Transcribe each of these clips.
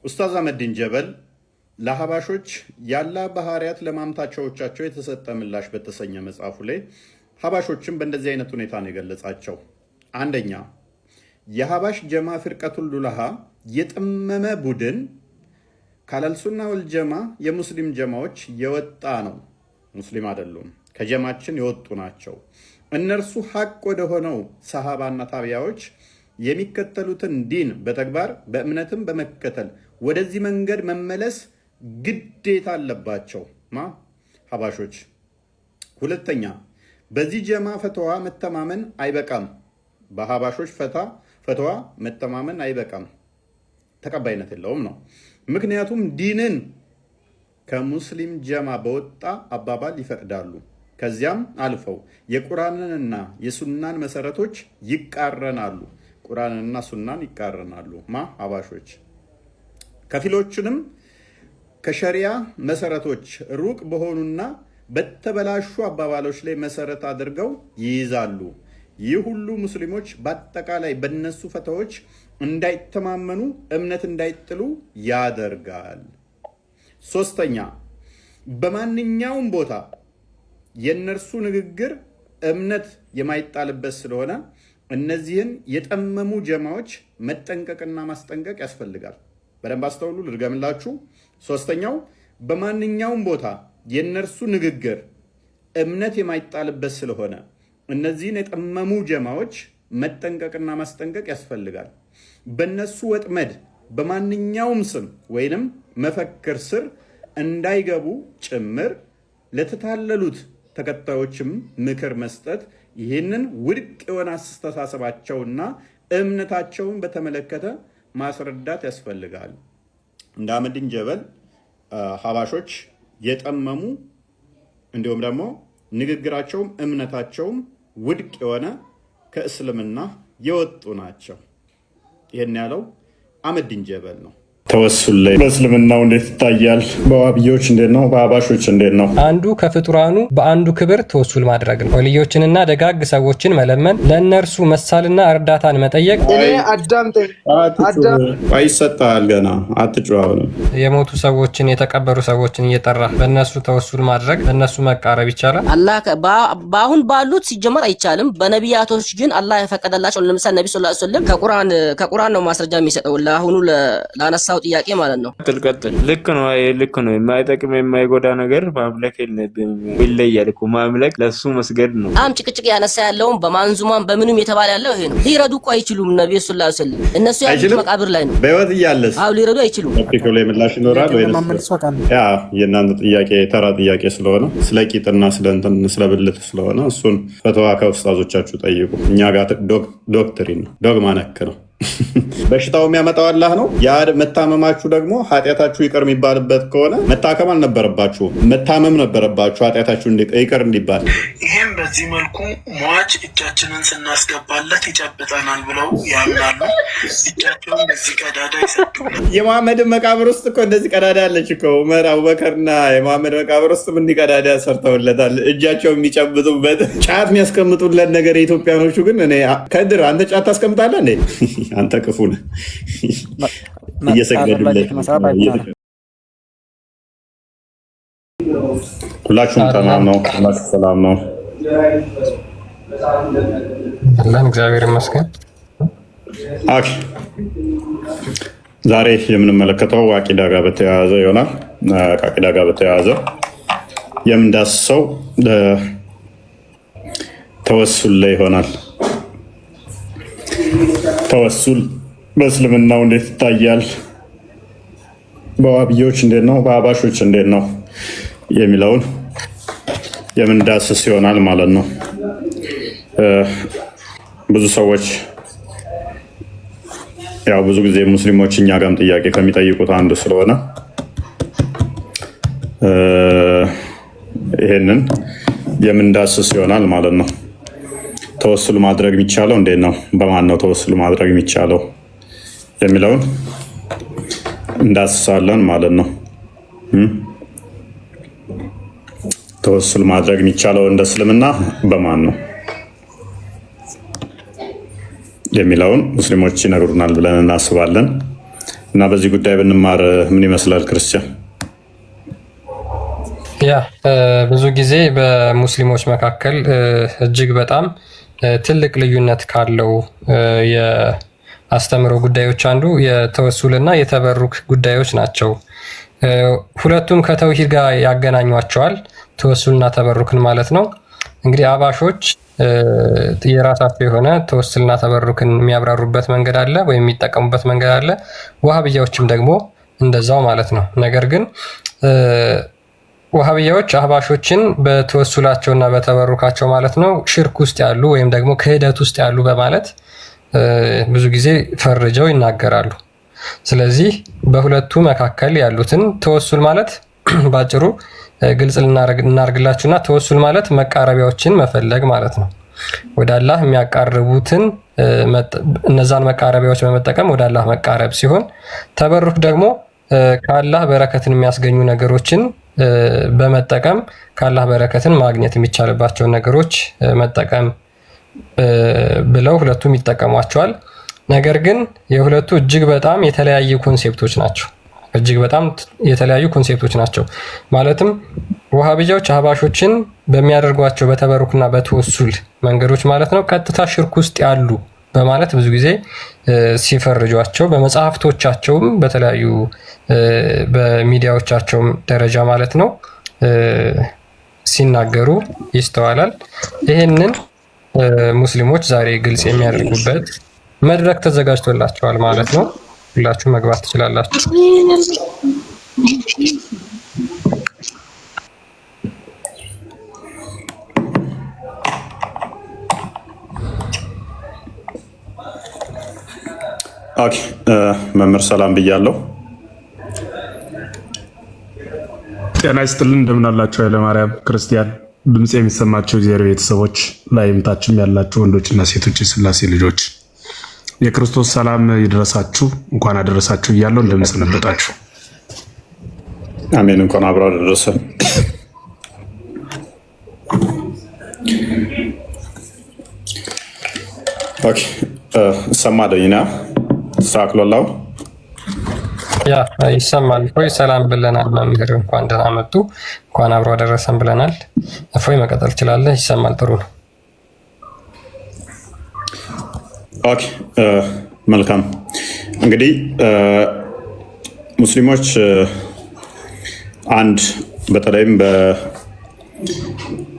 ኡስታዝ አህመዲን ጀበል ለሀባሾች ያላ ባህሪያት ለማምታቻዎቻቸው የተሰጠ ምላሽ በተሰኘ መጽሐፉ ላይ ሀባሾችን በእንደዚህ አይነት ሁኔታ ነው የገለጻቸው። አንደኛ የሀባሽ ጀማ ፍርቀቱል ሉላሃ የጠመመ ቡድን ካለልሱና ወልጀማ የሙስሊም ጀማዎች የወጣ ነው። ሙስሊም አይደሉም፣ ከጀማችን የወጡ ናቸው። እነርሱ ሐቅ ወደ ሆነው ሰሃባና ታቢያዎች የሚከተሉትን ዲን በተግባር በእምነትም በመከተል ወደዚህ መንገድ መመለስ ግዴታ አለባቸው ሀባሾች። ሁለተኛ በዚህ ጀማ ፈተዋ መተማመን አይበቃም። በሀባሾች ፈተዋ መተማመን አይበቃም፣ ተቀባይነት የለውም ነው። ምክንያቱም ዲንን ከሙስሊም ጀማ በወጣ አባባል ይፈቅዳሉ። ከዚያም አልፈው የቁርአንንና የሱናን መሰረቶች ይቃረናሉ። ቁርአንንና ሱናን ይቃረናሉ ሀባሾች። ከፊሎቹንም ከሸሪያ መሰረቶች ሩቅ በሆኑና በተበላሹ አባባሎች ላይ መሰረት አድርገው ይይዛሉ። ይህ ሁሉ ሙስሊሞች በአጠቃላይ በነሱ ፈተዎች እንዳይተማመኑ እምነት እንዳይጥሉ ያደርጋል። ሶስተኛ በማንኛውም ቦታ የነርሱ ንግግር እምነት የማይጣልበት ስለሆነ እነዚህን የጠመሙ ጀማዎች መጠንቀቅና ማስጠንቀቅ ያስፈልጋል። በደንብ አስተውሉ፣ ልድገምላችሁ። ሶስተኛው በማንኛውም ቦታ የነርሱ ንግግር እምነት የማይጣልበት ስለሆነ እነዚህን የጠመሙ ጀማዎች መጠንቀቅና ማስጠንቀቅ ያስፈልጋል። በነሱ ወጥመድ በማንኛውም ስም ወይንም መፈክር ስር እንዳይገቡ ጭምር ለተታለሉት ተከታዮችም ምክር መስጠት፣ ይህንን ውድቅ የሆነ አስተሳሰባቸውና እምነታቸውን በተመለከተ ማስረዳት ያስፈልጋል። እንደ አህመዲን ጀበል ሀባሾች የጠመሙ እንዲሁም ደግሞ ንግግራቸውም እምነታቸውም ውድቅ የሆነ ከእስልምና የወጡ ናቸው። ይህን ያለው አህመዲን ጀበል ነው። ተወሱል ላይ በእስልምናው እንዴት ይታያል? በዋብዮች እንዴት ነው? በአባሾች እንዴት ነው? አንዱ ከፍጡራኑ በአንዱ ክብር ተወሱል ማድረግ ነው። ወልዮችንና ደጋግ ሰዎችን መለመን፣ ለእነርሱ መሳልና እርዳታን መጠየቅ። ይሰጣል፣ ገና አትጫዋኑ። የሞቱ ሰዎችን የተቀበሩ ሰዎችን እየጠራ በእነሱ ተወሱል ማድረግ፣ በእነሱ መቃረብ ይቻላል። አላህ በአሁን ባሉት ሲጀመር አይቻልም። በነቢያቶች ግን አላህ የፈቀደላቸው ለምሳሌ ነቢ ሰለላሁ ዐለይሂ ወሰለም ከቁርአን ነው ማስረጃ የሚሰጠው ለአሁኑ ላነሳው ጥያቄ ማለት ነው። ቀጥል። ልክ ነው፣ ልክ ነው። የማይጠቅም የማይጎዳ ነገር ማምለክ የለብንም። ይለያል እኮ ማምለክ ለሱ መስገድ ነው። በጣም ጭቅጭቅ ያነሳ ያለውን በማንዙማን በምንም የተባለ ያለው ይሄ ነው። ሊረዱ እኮ አይችሉም። ነብዩ ሰለላሁ ዐለይሂ ወሰለም እነሱ ያሉት መቃብር ላይ ነው። በህይወት እያለስ ሊረዱ አይችሉም። ቶፒኩ ላይ ምላሽ ይኖራል ወይ? የእናንተ ጥያቄ ተራ ጥያቄ ስለሆነ ስለ ቂጥና ስለ ብልት ስለሆነ እሱን ፈተዋ ከኡስታዞቻችሁ ጠይቁ። እኛ ጋር ዶክትሪን ነው፣ ዶግማ ነክ ነው። በሽታው የሚያመጣው አላህ ነው። ያ መታመማችሁ ደግሞ ኃጢአታችሁ ይቅር የሚባልበት ከሆነ መታከም አልነበረባችሁም፣ መታመም ነበረባችሁ ኃጢአታችሁ ይቅር እንዲባል። ይህም በዚህ መልኩ ሟች እጃችንን ስናስገባለት ይጨብጠናል ብለው ያምናሉ። እጃቸውን በዚህ ቀዳዳ ይሰጡናል። የመሐመድን መቃብር ውስጥ እኮ እንደዚህ ቀዳዳ ያለች እኮ ዑመር፣ አቡበከርና የመሐመድ መቃብር ውስጥ እንዲህ ቀዳዳ ሰርተውለታል፣ እጃቸው የሚጨብጡበት። ጫት የሚያስቀምጡለት ነገር የኢትዮጵያኖቹ ግን ከድር አንተ ጫት ታስቀምጣለህ እንዴ? አንተ ክፉ ነህ። እየሰገዱለት ሁላችሁም ተማም ነው፣ ሁላችሁ ሰላም ነው። አላህ እግዚአብሔር ይመስገን። ዛሬ የምንመለከተው አቂዳ ጋር በተያያዘ ይሆናል። ከአቂዳ ጋር በተያያዘ የምንዳስሰው ተወሱል ላይ ይሆናል። ተወሱል በእስልምናው እንዴት ይታያል? በዋብዮች እንዴት ነው? በአባሾች እንዴት ነው የሚለውን የምንዳስስ ይሆናል ማለት ነው። ብዙ ሰዎች ያው ብዙ ጊዜ ሙስሊሞች እኛ ጋርም ጥያቄ ከሚጠይቁት አንዱ ስለሆነ ይሄንን የምንዳስስ ይሆናል ማለት ነው። ተወሱል ማድረግ የሚቻለው እንዴት ነው? በማን ነው ተወሱል ማድረግ የሚቻለው የሚለውን እንዳስሳለን ማለት ነው። ተወሱል ማድረግ የሚቻለው እንደ እስልምና በማን ነው የሚለውን ሙስሊሞች ይነግሩናል ብለን እናስባለን። እና በዚህ ጉዳይ ብንማር ምን ይመስላል ክርስቲያን? ያ ብዙ ጊዜ በሙስሊሞች መካከል እጅግ በጣም ትልቅ ልዩነት ካለው የአስተምሮ ጉዳዮች አንዱ የተወሱልና የተበሩክ ጉዳዮች ናቸው። ሁለቱም ከተውሂድ ጋር ያገናኟቸዋል፣ ተወሱልና ተበሩክን ማለት ነው። እንግዲህ አባሾች የራሳቸው የሆነ ተወሱልና ተበሩክን የሚያብራሩበት መንገድ አለ ወይም የሚጠቀሙበት መንገድ አለ። ወሃብያዎችም ደግሞ እንደዛው ማለት ነው። ነገር ግን ወሃብያዎች አህባሾችን በተወሱላቸውና በተበሩካቸው ማለት ነው ሽርክ ውስጥ ያሉ ወይም ደግሞ ክህደት ውስጥ ያሉ በማለት ብዙ ጊዜ ፈርጀው ይናገራሉ። ስለዚህ በሁለቱ መካከል ያሉትን ተወሱል ማለት ባጭሩ ግልጽ ልናርግላችሁና ተወሱል ማለት መቃረቢያዎችን መፈለግ ማለት ነው። ወደ አላህ የሚያቃርቡትን እነዛን መቃረቢያዎች በመጠቀም ወደ አላህ መቃረብ ሲሆን፣ ተበሩክ ደግሞ ከአላህ በረከትን የሚያስገኙ ነገሮችን በመጠቀም ከአላህ በረከትን ማግኘት የሚቻልባቸውን ነገሮች መጠቀም ብለው ሁለቱም ይጠቀሟቸዋል። ነገር ግን የሁለቱ እጅግ በጣም የተለያዩ ኮንሴፕቶች ናቸው። እጅግ በጣም የተለያዩ ኮንሴፕቶች ናቸው። ማለትም ወሃብያዎች አህባሾችን በሚያደርጓቸው በተበሩክና በተወሱል መንገዶች ማለት ነው ቀጥታ ሽርክ ውስጥ ያሉ በማለት ብዙ ጊዜ ሲፈርጇቸው በመጽሐፍቶቻቸውም በተለያዩ በሚዲያዎቻቸውም ደረጃ ማለት ነው ሲናገሩ ይስተዋላል። ይህንን ሙስሊሞች ዛሬ ግልጽ የሚያደርጉበት መድረክ ተዘጋጅቶላቸዋል ማለት ነው። ሁላችሁ መግባት ትችላላችሁ። ኦኬ መምህር ሰላም ብያለሁ። ጤና ይስጥልን። እንደምን አላችሁ? ኃይለማርያም ክርስቲያን ድምጽ የሚሰማቸው እግዚአብሔር ቤተሰቦች ላይም ታችም ያላችሁ ወንዶችና ሴቶች የሥላሴ ልጆች የክርስቶስ ሰላም ይድረሳችሁ። እንኳን አደረሳችሁ እያለሁ እንደምን ሰነበታችሁ? አሜን። እንኳን አብሮ አደረሰን። ኦኬ ሰማደኝና ሳክሎላው ያ ይሰማል። እፎይ ሰላም ብለናል። መምህር እንኳን ደህና መጡ፣ እንኳን አብሮ አደረሰን ብለናል። እፎይ መቀጠል ትችላለህ። ይሰማል። ጥሩ ነው። ኦኬ መልካም። እንግዲህ ሙስሊሞች አንድ በተለይም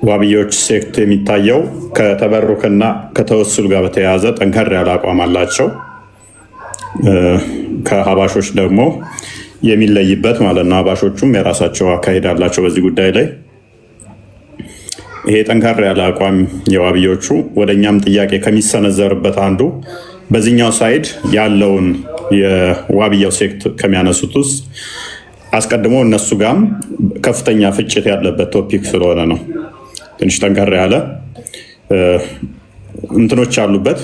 በዋብዮች ሴክት የሚታየው ከተበሩክና ከተወሱል ጋር በተያያዘ ጠንከር ያለ አቋም አላቸው። ከሀባሾች ደግሞ የሚለይበት ማለት ነው። ሀባሾቹም የራሳቸው አካሄድ አላቸው በዚህ ጉዳይ ላይ። ይሄ ጠንካራ ያለ አቋም የዋብዮቹ ወደኛም ጥያቄ ከሚሰነዘርበት አንዱ በዚህኛው ሳይድ ያለውን የዋብያው ሴክት ከሚያነሱት ውስጥ አስቀድሞ እነሱ ጋም ከፍተኛ ፍጭት ያለበት ቶፒክ ስለሆነ ነው። ትንሽ ጠንካራ ያለ እንትኖች አሉበት።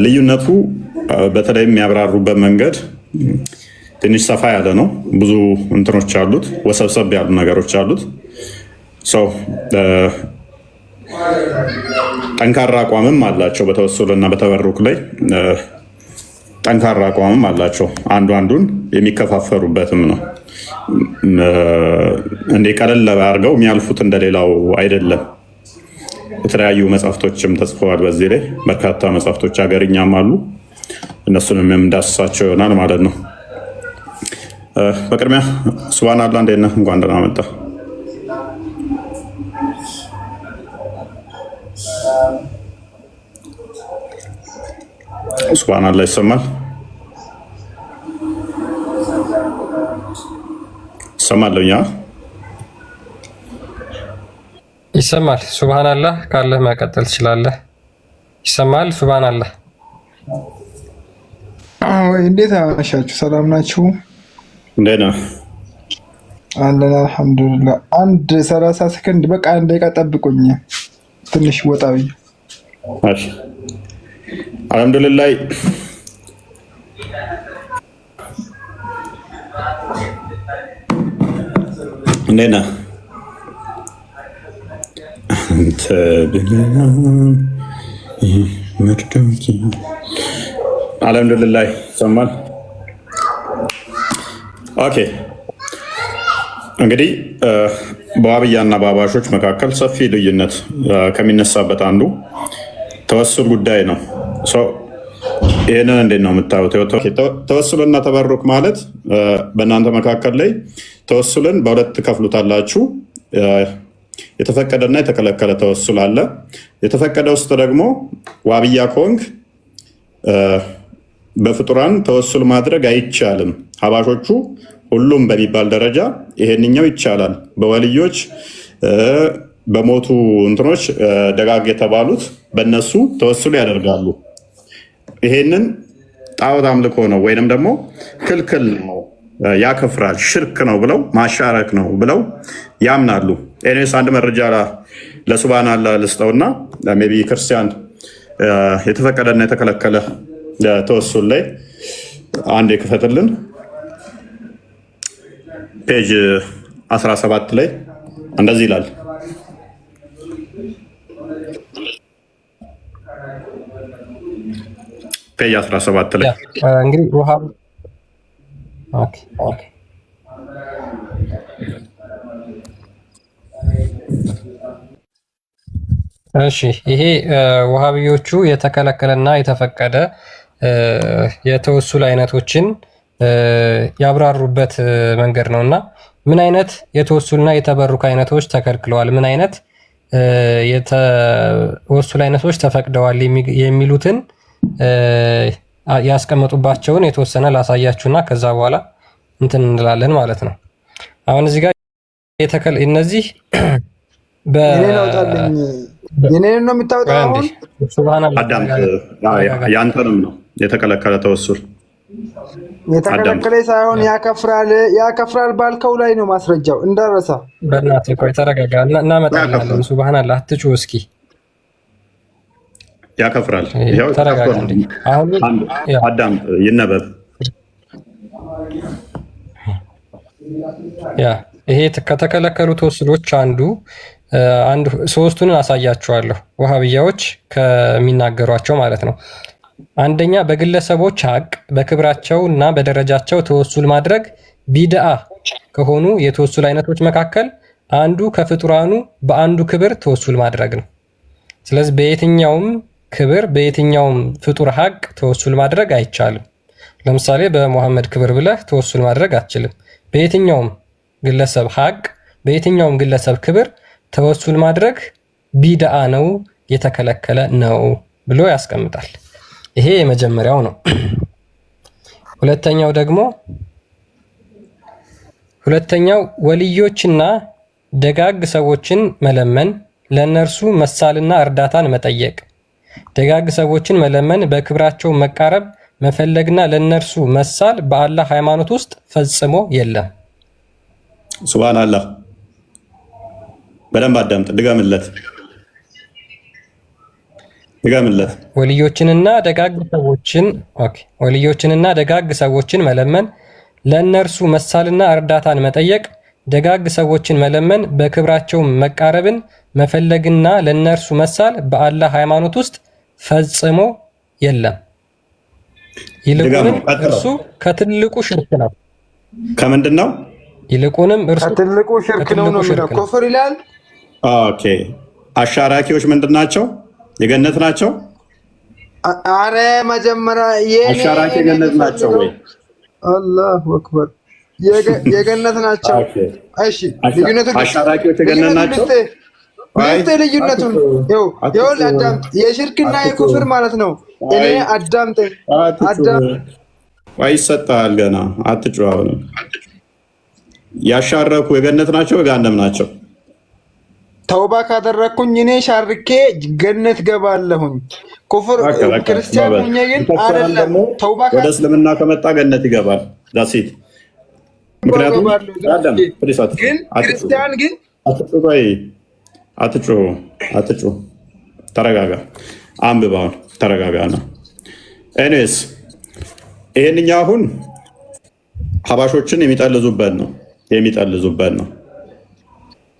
ልዩነቱ በተለይ የሚያብራሩበት መንገድ ትንሽ ሰፋ ያለ ነው። ብዙ እንትኖች አሉት፣ ወሰብሰብ ያሉ ነገሮች አሉት። ሰው ጠንካራ አቋምም አላቸው። በተወሱልና በተበሩክ ላይ ጠንካራ አቋምም አላቸው። አንዱ አንዱን የሚከፋፈሩበትም ነው። እንደ ቀለል አድርገው የሚያልፉት እንደሌላው አይደለም። የተለያዩ መጽሐፍቶችም ተጽፈዋል በዚህ ላይ በርካታ መጽሐፍቶች ሀገርኛም አሉ። እነሱንም የምንዳስሳቸው ይሆናል ማለት ነው። በቅድሚያ ሱብሃንአላህ እንዴት ነህ? እንኳን ደህና መጣ። ሱብሃንአላህ ይሰማል? ይሰማል? ይሰማል። ሱብሃንአላህ ካለህ መቀጠል ትችላለህ። ይሰማል? ሱብሃንአላህ። እንዴት አመሻችሁ? ሰላም ናችሁ? እንዴት ነህ? አለን አልሐምዱሊላህ። አንድ 30 ሰከንድ በቃ አንድ ደቂቃ ጠብቁኝ፣ ትንሽ ወጣ ብዬ። እሺ አልሐምዱሊላህ። እንዴት ነህ? አንተ አልሐምዱሊላህ ይሰማል? ኦኬ እንግዲህ በዋብያና በአህባሾች መካከል ሰፊ ልዩነት ከሚነሳበት አንዱ ተወሱል ጉዳይ ነው። ይህንን እንዴት ነው የምታዩት? ተወሱልና ተበሩክ ማለት በእናንተ መካከል ላይ ተወሱልን በሁለት ትከፍሉታላችሁ። የተፈቀደና የተከለከለ ተወሱል አለ። የተፈቀደ ውስጥ ደግሞ ዋብያ ከሆንክ በፍጡራን ተወሱል ማድረግ አይቻልም። አህባሾቹ ሁሉም በሚባል ደረጃ ይሄንኛው ይቻላል። በወልዮች በሞቱ እንትኖች ደጋግ የተባሉት በእነሱ ተወሱል ያደርጋሉ። ይሄንን ጣዖት አምልኮ ነው ወይንም ደግሞ ክልክል ነው፣ ያከፍራል፣ ሽርክ ነው ብለው ማሻረክ ነው ብለው ያምናሉ። ኤኒዌይስ አንድ መረጃ ለሱብሃንአላህ ልስጠውና ሜይ ቢ ክርስቲያን የተፈቀደና የተከለከለ ተወሱል ላይ አንድ የክፈትልን ፔጅ 17 ላይ እንደዚህ ይላል። ፔጅ 17 ላይ እንግዲህ እሺ ይሄ ወሃቢዮቹ የተከለከለና የተፈቀደ የተወሱል አይነቶችን ያብራሩበት መንገድ ነውና ምን አይነት የተወሱልና የተበሩክ አይነቶች ተከልክለዋል፣ ምን አይነት የተወሱል አይነቶች ተፈቅደዋል የሚሉትን ያስቀመጡባቸውን የተወሰነ ላሳያችሁና ከዛ በኋላ እንትን እንላለን ማለት ነው። አሁን እዚህ ጋር እነዚህ የኔን ነው የምታወጣው። አሁን አዳም ያንተንም ነው የተከለከለ ተወሱል የተከለከለ ሳይሆን ያከፍራል ባልከው ላይ ነው ማስረጃው እንዳረሳ። በእናትህ ቆይ ተረጋጋ፣ እናመጣለን። ሱብሃንአላህ አትጩህ እስኪ። ያከፍራል። ይሄው ተረጋጋ። አሁን አዳም ይነበብ። ይሄ ከተከለከሉ ተወሱሎች አንዱ ሶስቱን አሳያችኋለሁ፣ ወሃቢያዎች ከሚናገሯቸው ማለት ነው። አንደኛ በግለሰቦች ሀቅ በክብራቸው እና በደረጃቸው ተወሱል ማድረግ ቢድአ ከሆኑ የተወሱል አይነቶች መካከል አንዱ ከፍጡራኑ በአንዱ ክብር ተወሱል ማድረግ ነው። ስለዚህ በየትኛውም ክብር በየትኛውም ፍጡር ሀቅ ተወሱል ማድረግ አይቻልም። ለምሳሌ በሙሐመድ ክብር ብለህ ተወሱል ማድረግ አትችልም። በየትኛውም ግለሰብ ሀቅ በየትኛውም ግለሰብ ክብር ተወሱል ማድረግ ቢድአ ነው፣ የተከለከለ ነው ብሎ ያስቀምጣል። ይሄ የመጀመሪያው ነው። ሁለተኛው ወልዮችና ደጋግ ሰዎችን መለመን፣ ለነርሱ መሳልና እርዳታን መጠየቅ። ደጋግ ሰዎችን መለመን፣ በክብራቸው መቃረብ መፈለግና ለነርሱ መሳል በአላህ ሃይማኖት ውስጥ ፈጽሞ የለም። ሱብሃንአላህ። በደንብ አዳምጥ፣ ድገምለት። ወልዮችንና ደጋግ ሰዎችን መለመን፣ ለእነርሱ መሳልና እርዳታን መጠየቅ። ደጋግ ሰዎችን መለመን፣ በክብራቸው መቃረብን መፈለግና ለእነርሱ መሳል በአላህ ሃይማኖት ውስጥ ፈጽሞ የለም። ይልቁንም እርሱ ከትልቁ ሽርክ ነው። ከምንድን ነው? ይልቁንም እርሱ ከትልቁ ሽርክ ነው የሚለው ኩፍር ይላል። ኦኬ አሻራኪዎች ምንድን ናቸው? የገነት ናቸው? አረ መጀመሪያ አሻራኪ የገነት ናቸው ወይ? አላሁ አክበር የገነት ናቸው። እሺ ልዩነቱ አሻራኪዎች የገነት ናቸው? ልዩነቱን ይኸውልህ አዳምጥ። የሽርክና የኩፍር ማለት ነው። እኔ አዳምጥ ይሰጣል ገና አትጩህ። አሁንም ያሻረኩ የገነት ናቸው የገሃነም ናቸው? ተውባ ካደረኩኝ እኔ ሻርኬ ገነት ገባለሁኝ። ኩፍር ክርስቲያን ሆኜ ግን አይደለም። ተውባ ወደ እስልምና ከመጣ ገነት ይገባል። ዳሲት ምክንያቱም ግን ክርስቲያን ግን አትጩህ፣ ተረጋጋ፣ አንብብ፣ አሁን ተረጋጋ ነው። ኤኒዌይስ ይሄንኛው አሁን ሀባሾችን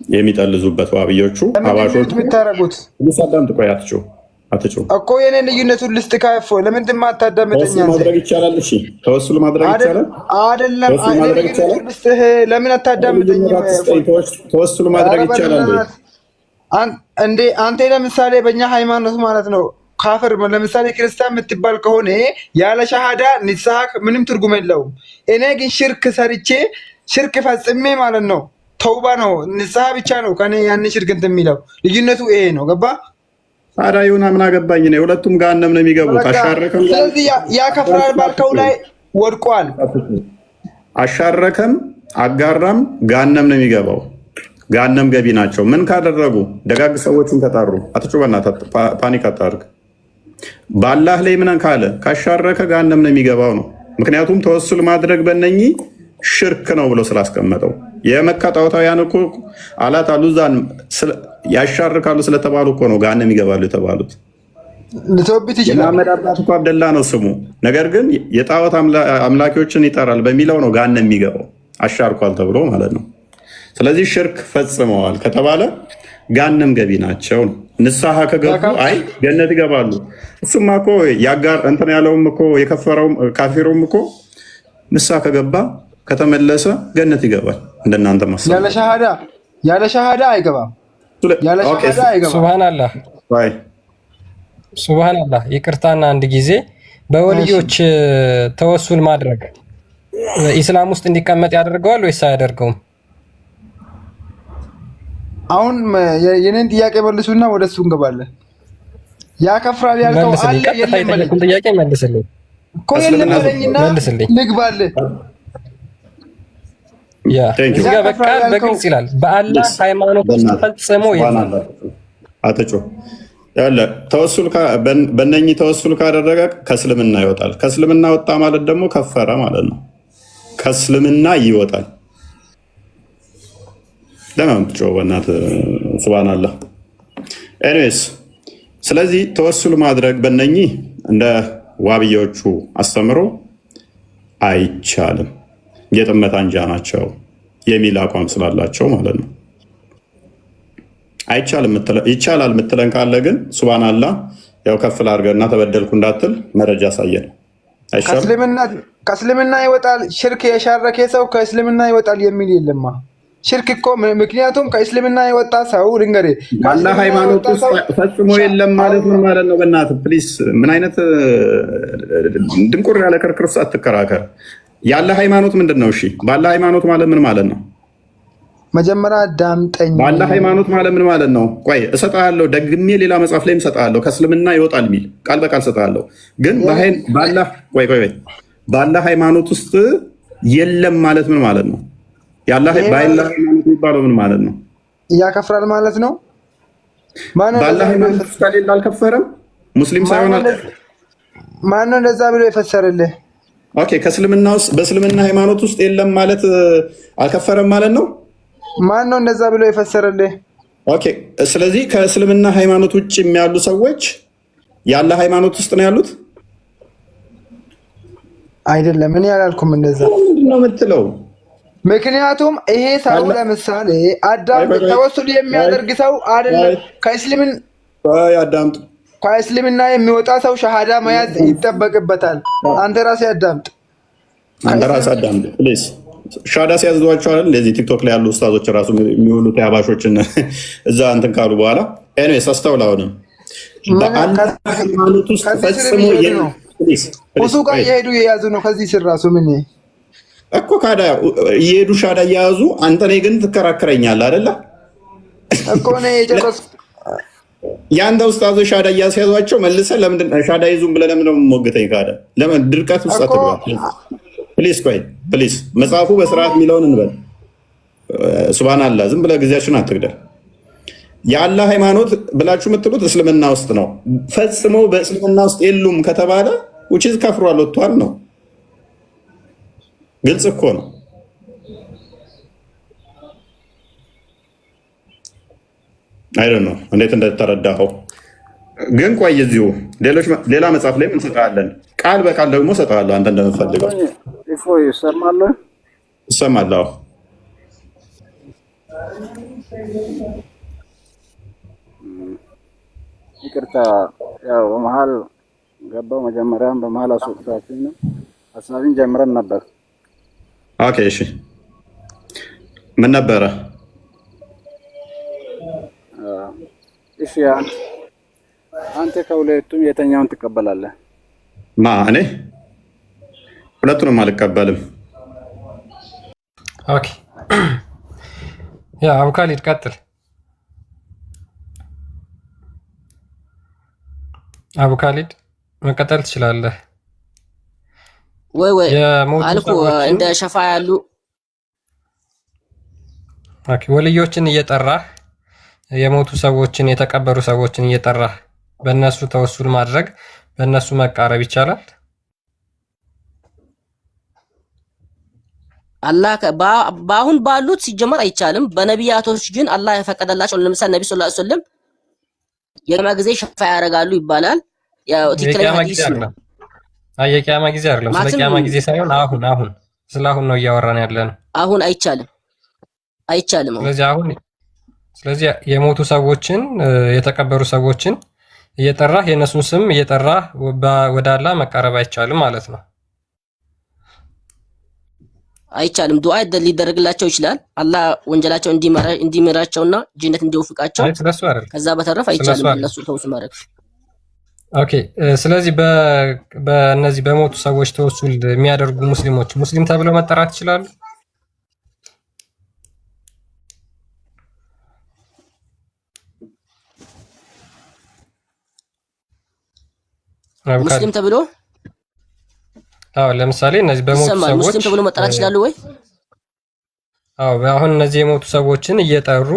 የሚጠልዙበት ዋብዮቹ ሀባሾቹ የምታረጉት ሰላም ትቆይ፣ አትጩህ። አትጩ እኮ የኔ ልዩነቱን ልስጥ ካፎ ለምን ትማታዳምጠኛ? ተወሱል ማድረግ ይቻላል። እሺ ተወሱል ማድረግ ይቻላል አይደለም? ልስጥህ ለምን አታዳምጠኝም? ተወሱል ማድረግ ይቻላል እንዴ? አንተ ለምሳሌ በእኛ ሃይማኖት ማለት ነው ካፍር ለምሳሌ ክርስቲያን የምትባል ከሆነ ያለ ሻሃዳ ንስሐ ምንም ትርጉም የለውም። እኔ ግን ሽርክ ሰርቼ ሽርክ ፈጽሜ ማለት ነው ተውባ ነው ንስሐ ብቻ ነው ከኔ ያን ሽርክ እንትን የሚለው ልዩነቱ ይሄ ነው። ገባ? ታዲያ ይሁን ምን አገባኝ ነው። ሁለቱም ገሃነም ነው የሚገቡት። አሻረከም ስለዚህ ያከፍራል ባልከው ላይ ወድቋል። አሻረከም አጋራም ገሃነም ነው የሚገባው። ገሃነም ገቢ ናቸው። ምን ካደረጉ? ደጋግ ሰዎችን ከጣሩ። አትጩበና ፓኒክ አታርግ። በአላህ ላይ ምን ካለ ካሻረከ ገሃነም ነው የሚገባው ነው። ምክንያቱም ተወሱል ማድረግ በእነኚህ ሽርክ ነው ብሎ ስላስቀመጠው የመካ ጣዖታውያን እኮ አላት አሉዛን ያሻርካሉ ስለተባሉ እኮ ነው ገሃነም ይገባሉ የተባሉት። የመሐመድ አባት እኮ አብደላ ነው ስሙ። ነገር ግን የጣዖት አምላኪዎችን ይጠራል በሚለው ነው ገሃነም የሚገባው አሻርኳል ተብሎ ማለት ነው። ስለዚህ ሽርክ ፈጽመዋል ከተባለ ገሃነም ገቢ ናቸው ነው። ንስሐ ከገቡ አይ ገነት ይገባሉ። እሱማ እኮ ያጋር እንትን ያለውም እኮ የከፈረውም ካፊሩም እኮ ንስሐ ከገባ ከተመለሰ ገነት ይገባል። እንደናንተ ማሰብ ያለ ሻሃዳ አይገባም። ሱብሃንአላህ ሱብሃንአላህ። ይቅርታና አንድ ጊዜ በወልዮች ተወሱል ማድረግ ኢስላም ውስጥ እንዲቀመጥ ያደርገዋል ወይስ አያደርገውም? አሁን የኔን ጥያቄ መልሱና ወደሱ እንገባለን። ያከፍራል ያልከው አለ የለም ማለት ጥያቄ መልስልኝ እኮ የለም በለኝና ንግባለን። ያ እዚህ ጋር በቃ በግልጽ ይላል በአላህ ሃይማኖት ውስጥ ፈጽሞ ይላል። አትጮ ያለ ተወሱል በእነኚህ ተወሱል ካደረገ ከእስልምና ይወጣል። ከእስልምና ወጣ ማለት ደግሞ ከፈረ ማለት ነው። ከእስልምና ይወጣል። ለምን ትጮህ በእናትህ? ሱብሃንአላህ። ኤኒዌይስ ስለዚህ ተወሱል ማድረግ በእነኚህ እንደ ዋብያዎቹ አስተምሮ አይቻልም። የጥመት አንጃ ናቸው የሚል አቋም ስላላቸው ማለት ነው። ይቻላል የምትለን ካለ ግን ሱብሃንአላህ ያው ከፍ ላድርገና ተበደልኩ እንዳትል መረጃ አሳየን። ከእስልምና ይወጣል ሽርክ የሻረከ ሰው ከእስልምና ይወጣል የሚል የለማ። ሽርክ እኮ ምክንያቱም ከእስልምና የወጣ ሰው ልንገሬ ባላ ሃይማኖት ውስጥ ፈጽሞ የለም ማለት ነው ማለት ነው። በእናትህ ፕሊስ፣ ምን አይነት ድንቁር ያለ ክርክር ውስጥ አትከራከር። ያለ ሃይማኖት ምንድን ነው? እሺ ባላ ሃይማኖት ማለት ምን ማለት ነው? መጀመሪያ ዳምጠኝ። ባላ ሃይማኖት ማለት ምን ማለት ነው? ቆይ እሰጥሃለሁ፣ ደግሜ ሌላ መጽሐፍ ላይም እሰጥሃለሁ። ከእስልምና ይወጣል የሚል ቃል በቃል እሰጥሃለሁ። ግን ባላ ሃይማኖት ውስጥ የለም ማለት ምን ማለት ነው? ያለ ባላ ሃይማኖት የሚባለው ምን ማለት ነው? ያከፍራል ማለት ነው። ባላ ሃይማኖት ውስጥ ከሌለ አልከፈረም። ሙስሊም ሳይሆን ማን ነው እንደዛ ብሎ የፈሰረልህ? ኦኬ፣ ከእስልምና ውስጥ በእስልምና ሃይማኖት ውስጥ የለም ማለት አልከፈረም ማለት ነው። ማን ነው እንደዛ ብሎ የፈሰረልህ? ኦኬ፣ ስለዚህ ከእስልምና ሃይማኖት ውጭ የሚያሉ ሰዎች ያለ ሃይማኖት ውስጥ ነው ያሉት አይደለም። እኔ ያላልኩም እንደዛ። ምንድን ነው የምትለው? ምክንያቱም ይሄ ሰው ለምሳሌ አዳም ተወሱል የሚያደርግ ሰው አይደለም። ከእስልምና የሚወጣ ሰው ሻሃዳ መያዝ ይጠበቅበታል። አንተ ራስህ አዳምጥ። ፕሊዝ። ሻሃዳ ሲያዝዟቸዋል እንደዚህ ቲክቶክ ላይ ያሉ ኡስታዞች ራሱ የሚሆኑት የአባሾችን እዛ እንትን ካሉ በኋላ ኤኒዌይስ አስተውላውንም በአላህ ሃይማኖት ውስጥ ፈጽሞ እሱ ጋር የሄዱ የያዙ ነው። ከዚህ ስር ራሱ ምን እኮ ካዳ እየሄዱ ሻዳ እየያዙ አንተ ላይ ግን ትከራከረኛለህ አይደለ? እኮ ነው የጨረስ የአንተ ኡስታዞች ሻዳ እያስያዟቸው መልሰህ ለምንድን ሻዳ ይዙም ብለህ ለምን ነው የምትሞግተኝ? ካዳ ለምን ድርቀት ውስጥ አትግባ ፕሊዝ። ቆይ ፕሊዝ፣ መጽሐፉ በስርዓት የሚለውን እንበል። ሱብሃንአላህ፣ ዝም ብለህ ጊዜያችሁን አትግደል። የአላህ ሃይማኖት ብላችሁ የምትሉት እስልምና ውስጥ ነው። ፈጽሞ በእስልምና ውስጥ የሉም ከተባለ ውጪዝ ከፍሯል፣ ወጥቷል ነው። ግልጽ እኮ ነው። አይደል ነው እንዴት እንደተረዳኸው ግን ቆይ እዚሁ ሌላ መጽሐፍ ላይ እንሰጣለን። ቃል በቃል ደግሞ እሰጥሃለሁ አንተ እንደምትፈልገው። እሰማለሁ። ይቅርታ ያው በመሀል ገባው መጀመሪያም በመሀል አስወጣችሁ ነው ሐሳብን ጀምረን ነበር። ኦኬ እሺ ምን ነበረ? እሺ አንተ ከሁለቱም የተኛውን ትቀበላለህ? እኔ ሁለቱንም አልቀበልም። ኦኬ ያ አቡ ካሊድ ቀጥል። አቡ ካሊድ መቀጠል ትችላለህ። ወይ አልኩ እንደ ሸፋ ያሉ ወልዮችን እየጠራህ የሞቱ ሰዎችን የተቀበሩ ሰዎችን እየጠራህ በእነሱ ተወሱል ማድረግ በእነሱ መቃረብ ይቻላል? አላህ በአሁን ባሉት ሲጀመር አይቻልም። በነቢያቶች ግን አላህ የፈቀደላቸው ለምሳሌ ነብዩ ሰለላሁ ዐለይሂ ወሰለም የቂያማ ጊዜ ሸፋ ያደርጋሉ ይባላል። ያው ትክክለኛ ሐዲስ ነው። የቂያማ ጊዜ አይደለም፣ ስለ ቂያማ ጊዜ ሳይሆን አሁን ስለ አሁን ነው እያወራን ያለነው። አሁን አይቻልም። ስለዚህ የሞቱ ሰዎችን የተቀበሩ ሰዎችን እየጠራህ የነሱን ስም እየጠራህ ወደ አላህ መቃረብ አይቻልም ማለት ነው። አይቻልም። ዱዓ ሊደረግላቸው ይችላል አላህ ወንጀላቸው እንዲምራቸውና ጀነት እንዲወፍቃቸው። ከዛ በተረፈ አይቻልም እነሱ ተውሱ ማድረግ። ኦኬ ስለዚህ በእነዚህ በሞቱ ሰዎች ተወሱል የሚያደርጉ ሙስሊሞች ሙስሊም ተብለው መጠራት ይችላሉ? ሙስሊም ተብሎ ለምሳሌ እነዚህ በሞቱ ሰዎች ሙስሊም ተብሎ መጠራት ይችላሉ ወይ? አሁን እነዚህ የሞቱ ሰዎችን እየጠሩ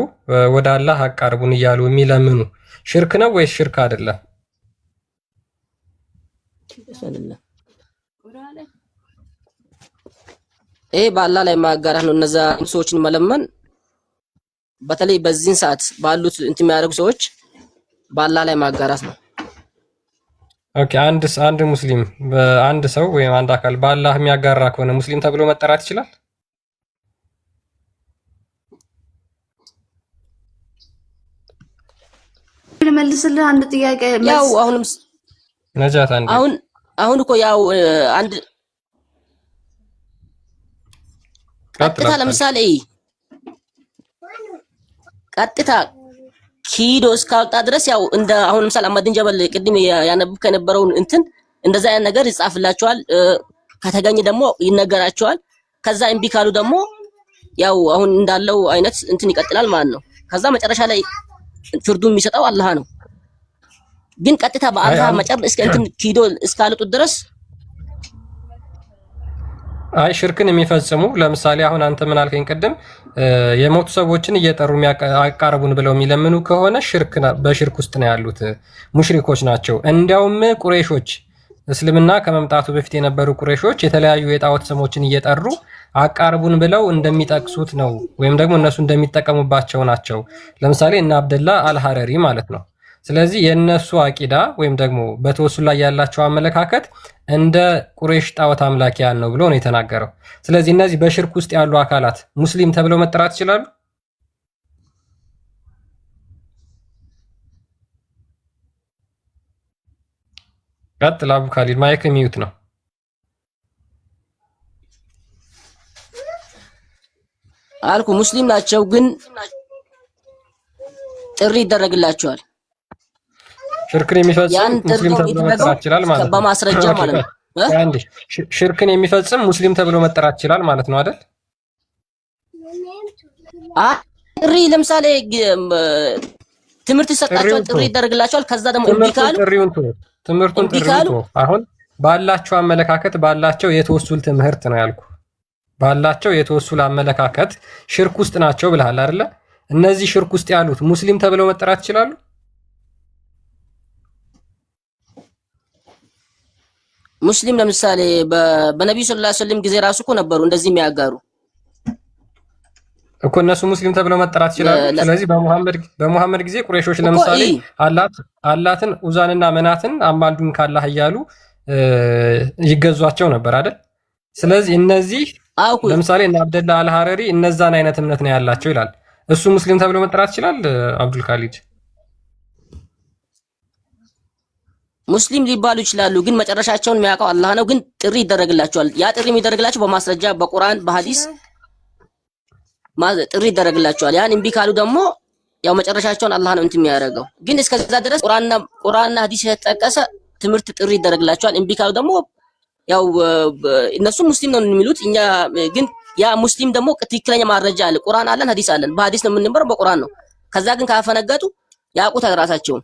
ወደ አላህ አቃርቡን እያሉ የሚለምኑ ሽርክ ነው ወይስ ሽርክ አይደለም? ይሄ በአላህ ላይ ማጋራት ነው። እነዛ ሰዎችን መለመን በተለይ በዚህን ሰዓት ባሉት እንትን የሚያደርጉ ሰዎች በአላህ ላይ ማጋራት ነው። ኦኬ አንድ ሙስሊም አንድ ሰው ወይም አንድ አካል በአላህ የሚያጋራ ከሆነ ሙስሊም ተብሎ መጠራት ይችላል? ልመልስልህ አንድ ጥያቄ ያው አሁንም ነጃት አንድ አሁን እኮ ያው አንድ ቀጥታ ለምሳሌ ቀጥታ ኪዶ እስካወጣ ድረስ ያው እንደ አሁን ለምሳሌ አህመድን ጀበል ቅድም ያነብብ ከነበረውን እንትን እንደዛ ያን ነገር ይጻፍላቸዋል። ከተገኘ ደግሞ ይነገራቸዋል። ከዛ እምቢ ካሉ ደግሞ ያው አሁን እንዳለው አይነት እንትን ይቀጥላል ማለት ነው። ከዛ መጨረሻ ላይ ፍርዱን የሚሰጠው አላህ ነው። ግን ቀጥታ በአላህ መጨረሻ እስከ እንትን ኪዶ እስካሉት ድረስ ሽርክን የሚፈጽሙ ለምሳሌ አሁን አንተ ምን አልከኝ ቅድም የሞቱ ሰዎችን እየጠሩ አቃረቡን ብለው የሚለምኑ ከሆነ በሽርክ ውስጥ ነው ያሉት፣ ሙሽሪኮች ናቸው። እንዲያውም ቁረይሾች እስልምና ከመምጣቱ በፊት የነበሩ ቁረይሾች የተለያዩ የጣዖት ስሞችን እየጠሩ አቃርቡን ብለው እንደሚጠቅሱት ነው፣ ወይም ደግሞ እነሱ እንደሚጠቀሙባቸው ናቸው። ለምሳሌ እነ አብደላ አልሐረሪ ማለት ነው። ስለዚህ የእነሱ አቂዳ ወይም ደግሞ በተወሱል ላይ ያላቸው አመለካከት እንደ ቁረይሽ ጣዖት አምላኪያን ነው ብሎ ነው የተናገረው። ስለዚህ እነዚህ በሽርክ ውስጥ ያሉ አካላት ሙስሊም ተብለው መጠራት ይችላሉ? ቀጥል አቡ ካሊድ፣ ማይክ ሚዩት ነው። አልኩ ሙስሊም ናቸው፣ ግን ጥሪ ይደረግላቸዋል። ሽርክን የሚፈጽም ሙስሊም ተብሎ መጠራት ይችላል ማለት ነው። በማስረጃ ማለት ነው። ሽርክን የሚፈጽም ሙስሊም ተብሎ መጠራት ይችላል ማለት ነው አይደል? ጥሪ ለምሳሌ ትምህርት ይሰጣቸዋል፣ ጥሪ ይደረግላቸዋል። ከዛ ደግሞ እምቢ ካሉ ትምህርቱን አሁን ባላቸው አመለካከት ባላቸው የተወሱል ትምህርት ነው ያልኩ። ባላቸው የተወሱል አመለካከት ሽርክ ውስጥ ናቸው ብለሃል አይደለ? እነዚህ ሽርክ ውስጥ ያሉት ሙስሊም ተብለው መጠራት ይችላሉ? ሙስሊም ለምሳሌ በነብዩ ሰለላሁ ዐለይሂ ወሰለም ጊዜ ራሱ እኮ ነበሩ እንደዚህ የሚያጋሩ እኮ እነሱ ሙስሊም ተብለው መጠራት ይችላሉ። ስለዚህ በሙሐመድ ጊዜ ቁረይሾች ለምሳሌ አላትን ኡዛንና መናትን አማልዱን ካላህ እያሉ ይገዟቸው ነበር አይደል? ስለዚህ እነዚህ ለምሳሌ እነ አብደላ አልሐረሪ እነዛን አይነት እምነት ነው ያላቸው ይላል። እሱ ሙስሊም ተብሎ መጠራት ይችላል? አብዱል ካሊድ ሙስሊም ሊባሉ ይችላሉ፣ ግን መጨረሻቸውን የሚያውቀው አላህ ነው። ግን ጥሪ ይደረግላቸዋል። ያ ጥሪ የሚደረግላቸው በማስረጃ በቁርአን በሐዲስ ጥሪ ይደረግላቸዋል። ያን እምቢ ካሉ ደግሞ ያው መጨረሻቸውን አላህ ነው እንትን የሚያደርገው። ግን እስከዛ ድረስ ቁርአንና ሐዲስ የተጠቀሰ ትምህርት ጥሪ ይደረግላቸዋል። እምቢ ካሉ ደግሞ ያው እነሱ ሙስሊም ነው የሚሉት። እኛ ግን ያ ሙስሊም ደግሞ ትክክለኛ ማረጃ አለ፣ ቁርአን አለን፣ ሐዲስ አለን። በሐዲስ ነው የምንመረው፣ በቁርአን ነው። ከዛ ግን ካፈነገጡ ያውቁታል ራሳቸውን።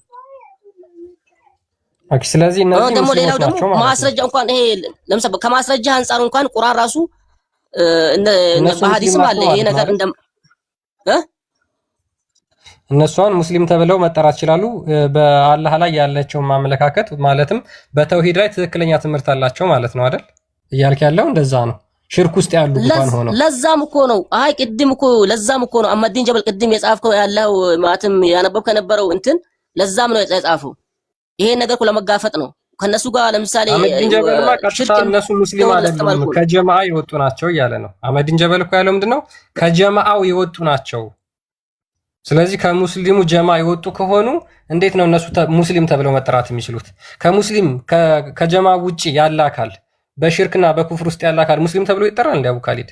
ስለዚህ እነዚህ ደግሞ ሌላው ደግሞ ማስረጃ እንኳን ይሄ ለምሳሌ ከማስረጃ አንፃር እንኳን ቁርአን ራሱ በሐዲስም አለ ይሄ ነገር እንደ እነሱን ሙስሊም ተብለው መጠራት ይችላሉ። በአላህ ላይ ያላቸው ማመለካከት ማለትም በተውሂድ ላይ ትክክለኛ ትምህርት አላቸው ማለት ነው አይደል? እያልክ ያለው እንደዛ ነው። ሽርክ ውስጥ ያሉ እንኳን ሆነው ለዛም እኮ ነው። አይ ቅድም እኮ ለዛም እኮ ነው አህመዲን ጀበል ቅድም የጻፍከው ያለው ማለትም ያነበብከው ከነበረው እንትን ለዛም ነው የጻፈው። ይሄ ነገር እኮ ለመጋፈጥ ነው ከነሱ ጋር። ለምሳሌ አህመዲን ጀበል ቀጥታ እነሱ ሙስሊም አይደሉም ከጀማዓ የወጡ ናቸው እያለ ነው። አህመዲን ጀበል እኮ ያለው ምንድነው? ከጀማዓው የወጡ ናቸው። ስለዚህ ከሙስሊሙ ጀማ የወጡ ከሆኑ እንዴት ነው እነሱ ሙስሊም ተብለው መጠራት የሚችሉት? ከሙስሊም ከጀማ ውጪ ያለ አካል በሽርክና በኩፍር ውስጥ ያለ አካል ሙስሊም ተብሎ ይጠራል እንዴ? አቡ ካሊድ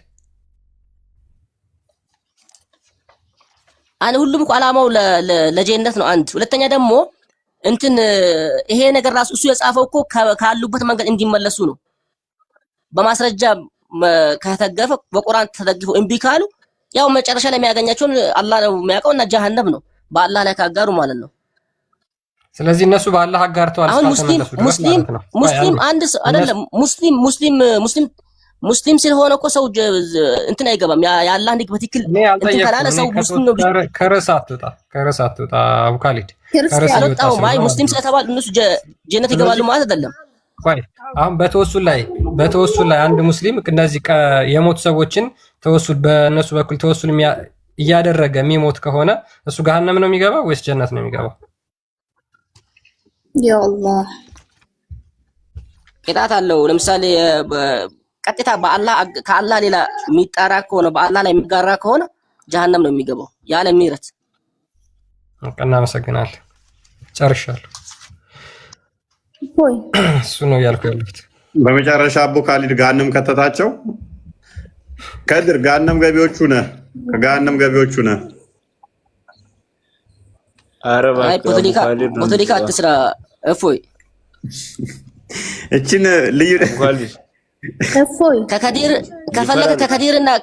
አን ሁሉም እኮ አላማው ለጀነት ነው። አንድ ሁለተኛ ደግሞ እንትን ይሄ ነገር ራሱ እሱ የጻፈው እኮ ካሉበት መንገድ እንዲመለሱ ነው። በማስረጃ ከተገፈ በቁርአን ተደግፈው እምቢ ካሉ ያው መጨረሻ ላይ የሚያገኛቸውን አላህ ነው የሚያውቀው እና ጀሃነም ነው በአላህ ላይ ካጋሩ ማለት ነው። ስለዚህ እነሱ በአላህ አጋርተዋል። አሁን ሙስሊም አንድ አይደለም ሙስሊም ስለሆነ እኮ ሰው እንትን አይገባም። የአላህ ንግ በትክክል እንትን ካላለ ሰው ሙስሊም ነው። ከረሳ አትወጣ አቡ ካሊድ አልወጣሁም። አይ ሙስሊም ስለተባሉ እነሱ ጀነት ይገባሉ ማለት አይደለም። ቆይ አሁን በተወሱል ላይ አንድ ሙስሊም እነዚህ የሞቱ ሰዎችን ተወሱል በእነሱ በኩል ተወሱል እያደረገ የሚሞት ከሆነ እሱ ገሃነም ነው የሚገባው ወይስ ጀነት ነው የሚገባው? ያ አላህ ቅጣት አለው። ለምሳሌ ቀጥታ ከአላህ ሌላ የሚጣራ ከሆነ በአላህ ላይ የሚጋራ ከሆነ ጀሃነም ነው የሚገባው ያለ ምህረት። እናመሰግናለን። ጨርሻለሁ። ሆይ እሱ ነው ያልኩት ያሉት። በመጨረሻ አቡ ካሊድ ገሃነም ከተታቸው። ከድር ገሃነም ገቢዎቹ ነህ፣ ከገሃነም ገቢዎቹ ነህ። አይ ፖለቲካ አትስራ እፎይ። እቺን ልዩ እፎይ ከከዲር ከፈለገ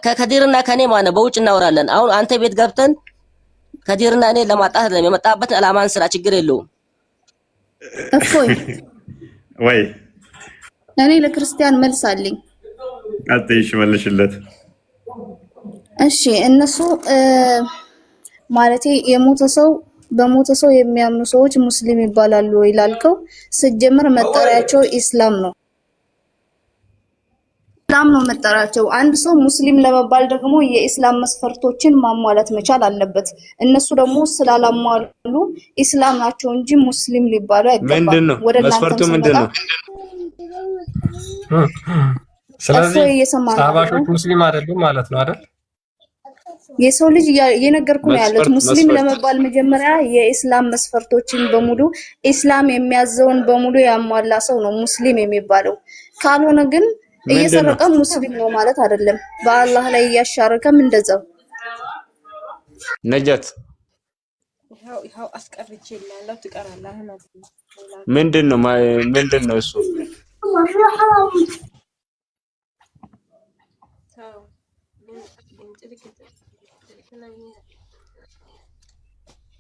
ከከዲርና ከኔ ማለት በውጭ እናወራለን። አሁን አንተ ቤት ገብተን ከዲርና እኔ ለማጣት የመጣበት አላማን ስራ ችግር የለውም። እፎይ ወይ እኔ ለክርስቲያን መልስ አለኝ። አጥይሽ መልሽለት። እሺ እነሱ ማለቴ በሞተ ሰው የሚያምኑ ሰዎች ሙስሊም ይባላሉ ወይ ላልከው፣ ሲጀመር መጠሪያቸው ኢስላም ነው። ኢስላም ነው መጠሪያቸው። አንድ ሰው ሙስሊም ለመባል ደግሞ የኢስላም መስፈርቶችን ማሟላት መቻል አለበት። እነሱ ደግሞ ስላላሟሉ ኢስላም ናቸው እንጂ ሙስሊም ሊባሉ አይገባም። ወደ መስፈርቱ ምንድነው? ስለዚህ ሰሃባሾች ሙስሊም አይደሉም ማለት ነው አይደል? የሰው ልጅ የነገርኩ ነው ያለው። ሙስሊም ለመባል መጀመሪያ የኢስላም መስፈርቶችን በሙሉ ኢስላም የሚያዘውን በሙሉ ያሟላ ሰው ነው ሙስሊም የሚባለው። ካልሆነ ግን እየሰረቀ ሙስሊም ነው ማለት አይደለም። በአላህ ላይ እያሻረከም እንደዛው። ነጃት ምንድነው እሱ?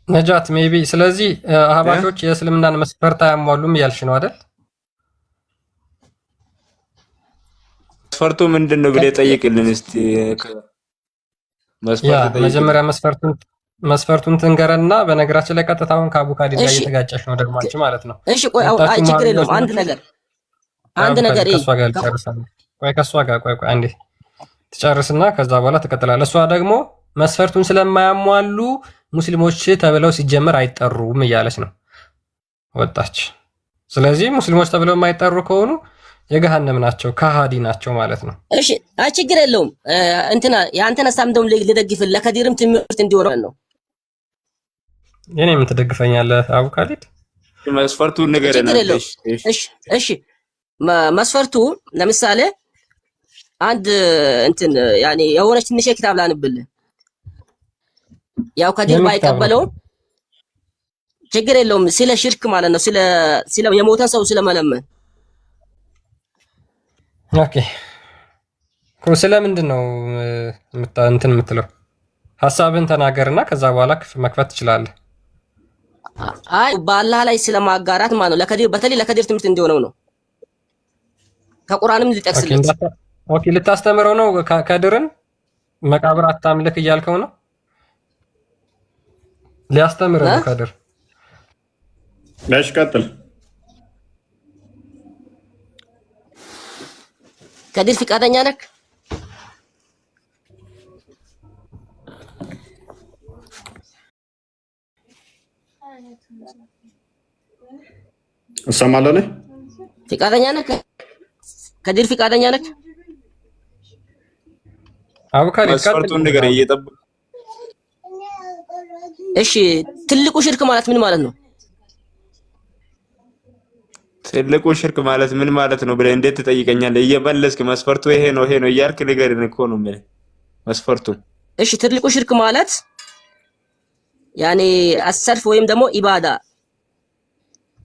ነጃት ሜቢ ስለዚህ አህባሾች የእስልምናን መስፈርት አያሟሉም እያልሽ ነው አይደል? መስፈርቱ ምንድነው ብለህ ጠይቅልን እስቲ። መጀመሪያ መስፈርቱን ትንገረንና በነገራችን ላይ ቀጥታውን ከአቡ ካሊድ ጋር እየተጋጨሽ ነው ደግማች ማለት ነው። እሺ ቆይ አይ ችግር የለውም። አንድ ነገር ከሷ ጋር አንዴ ትጨርስና ከዛ በኋላ ትቀጥላለህ። እሷ ደግሞ መስፈርቱን ስለማያሟሉ ሙስሊሞች ተብለው ሲጀመር አይጠሩም እያለች ነው ወጣች። ስለዚህ ሙስሊሞች ተብለው የማይጠሩ ከሆኑ የገሃነም ናቸው፣ ከሃዲ ናቸው ማለት ነው። እሺ አይ ችግር የለውም። እንትና ያንተን ሐሳብ እንደውም ልደግፍልህ ለከዲርም ትምህርት እንዲሆን ነው። የኔ ምን ትደግፈኛለህ አቡ ካሊድ? መስፈርቱን ንገረን። እሺ መስፈርቱ ለምሳሌ አንድ እንትን ያኔ የሆነች ትንሽ ኪታብ ላንብልህ። ያው ከዲር ባይቀበለው ችግር የለውም። ስለ ሽርክ ማለት ነው። ስለ የሞተን ሰው ስለመለመን። ኦኬ ስለምንድን ነው እንትን የምትለው? ሀሳብን ተናገርና ከዛ በኋላ መክፈት ትችላለህ። አይ በአላህ ላይ ስለማጋራት ማለት ነው። ለከዲር በተለይ ለከዲር ትምህርት እንዲሆነው ነው። ከቁርአንም ሊጠቅስልህ። ኦኬ ልታስተምረው ነው። ከድርን መቃብር አታምልክ እያልከው ነው። ሊያስተምር ነው ከድር። እሺ ቀጥል። ከዲር ፍቃደኛ ነህ? እሰማለሁ ነህ? ፍቃደኛ ነህ? ከዲር ፍቃደኛ ነህ? አቡካሪ መስፈርቱን ነገር እየጠበቅ። እሺ ትልቁ ሽርክ ማለት ምን ማለት ነው? ትልቁ ሽርክ ማለት ምን ማለት ነው ብለህ እንዴት ትጠይቀኛለህ? እየመለስክ መስፈርቱ ይሄ ነው እያልክ ንገረን እኮ ነው የምልህ መስፈርቱ። እሺ ትልቁ ሽርክ ማለት ያኔ አሰርፍ ወይም ደግሞ ኢባዳ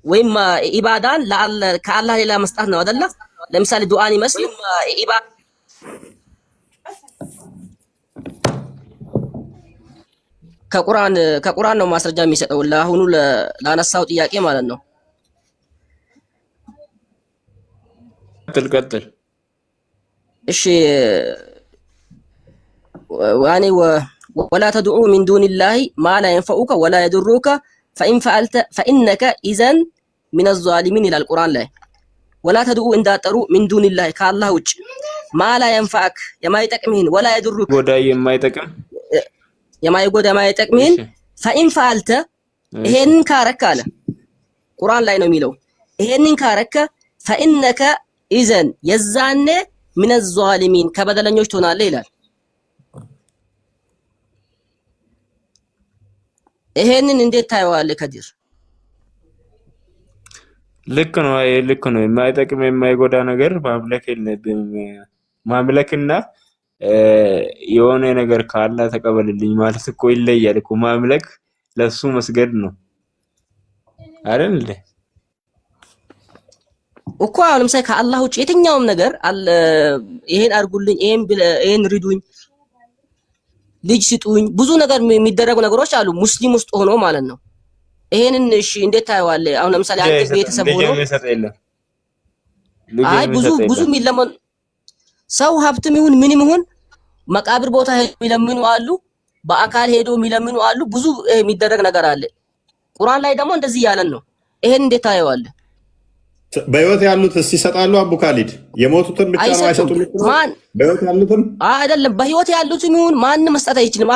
ወይም ኢባዳን ከአላህ ሌላ መስጣት ነው አይደለ? ለምሳሌ ዱዓን ይመስል ኢባዳ ከቁርአን ነው ማስረጃ የሚሰጠው ለአሁኑ ላነሳው ጥያቄ ማለት ነው። ቀጥል። እሺ ዋኔ ወላ ተድዑ ሚን ዱኒላሂ ማ ላ የንፈዑከ ወላ የድሩከ ፈኢን ፈዐልተ ፈኢነከ ኢዘን ሚነ ዛሊሚን ይላል ቁርአን ላይ። ወላ ተድዑ እንዳጠሩ ሚን ዱኒላሂ ከአላህ ውጭ ማ ላ የንፈዐክ የማይጠቅምህን ወላ የድሩከ የማይጎዳ የማይጠቅምህን ፈኢን ፈዐልተ ይሄንን ካረክ አለ ቁርአን ላይ ነው የሚለው። ይሄንን ካረከ ፈኢነከ ኢዘን የዛኔ ሚነ ዛሊሚን ከበደለኞች ትሆናለህ ይላል። ይሄንን እንዴት ታየዋለህ ከዲር? ልክ ነው የማይጠቅም የማይጎዳ ነገር ማምለክ የለብህም። ማምለክና የሆነ ነገር ካላ ተቀበልልኝ ማለት እኮ ይለያል እኮ። ማምለክ ለሱ መስገድ ነው አይደል እንዴ? እኮ አሁን ለምሳሌ ከአላህ ውጭ የትኛውም ነገር ይሄን አድርጉልኝ፣ ይሄን ሪዱኝ፣ ልጅ ስጡኝ፣ ብዙ ነገር የሚደረጉ ነገሮች አሉ ሙስሊም ውስጥ ሆኖ ማለት ነው። ይሄንን እሺ እንዴት ታየዋለህ? አሁን ለምሳሌ አንተ ቤተሰብ ሆኖ አይ ብዙ የሚለመን ሰው ሀብትም ይሁን ምንም ይሁን መቃብር ቦታ የሚለምኑ አሉ፣ በአካል ሄዶ የሚለምኑ አሉ። ብዙ የሚደረግ ነገር አለ። ቁርአን ላይ ደግሞ እንደዚህ ያለን ነው። ይሄን እንዴት ታየዋለህ? በህይወት ያሉት ይሰጣሉ። አቡ ካሊድ የሞቱትን ብቻ ነው አይሰጡም? ማን በህይወት ያሉትን አይደለም፣ በህይወት ያሉትም ይሁን ማንም መስጠት አይችልም።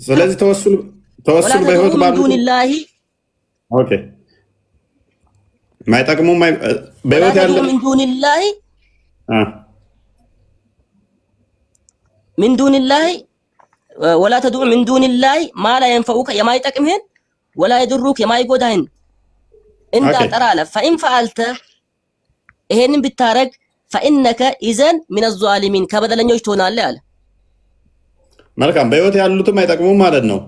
ስለዚህ ተወሱል በህይወት ባሉት ዱንላሂ ኦኬ ማይጠቅሙ በህይወት ያለ ምን ዱንላሂ ምን ዱንላሂ ወላ ተድዑ ምን ዱንላሂ ማ ላ የንፈዑከ የማይጠቅምህን ወላ የድሩክ የማይጎዳህን እንዳጠራለ ፈኢን ፈዐልተ ይሄንን ብታረግ ፈኢነከ ኢዘን ሚነ ዛሊሚን ከበደለኞች ትሆናለህ አለ። መልካም በህይወት ያሉትም አይጠቅሙም ማለት ነው።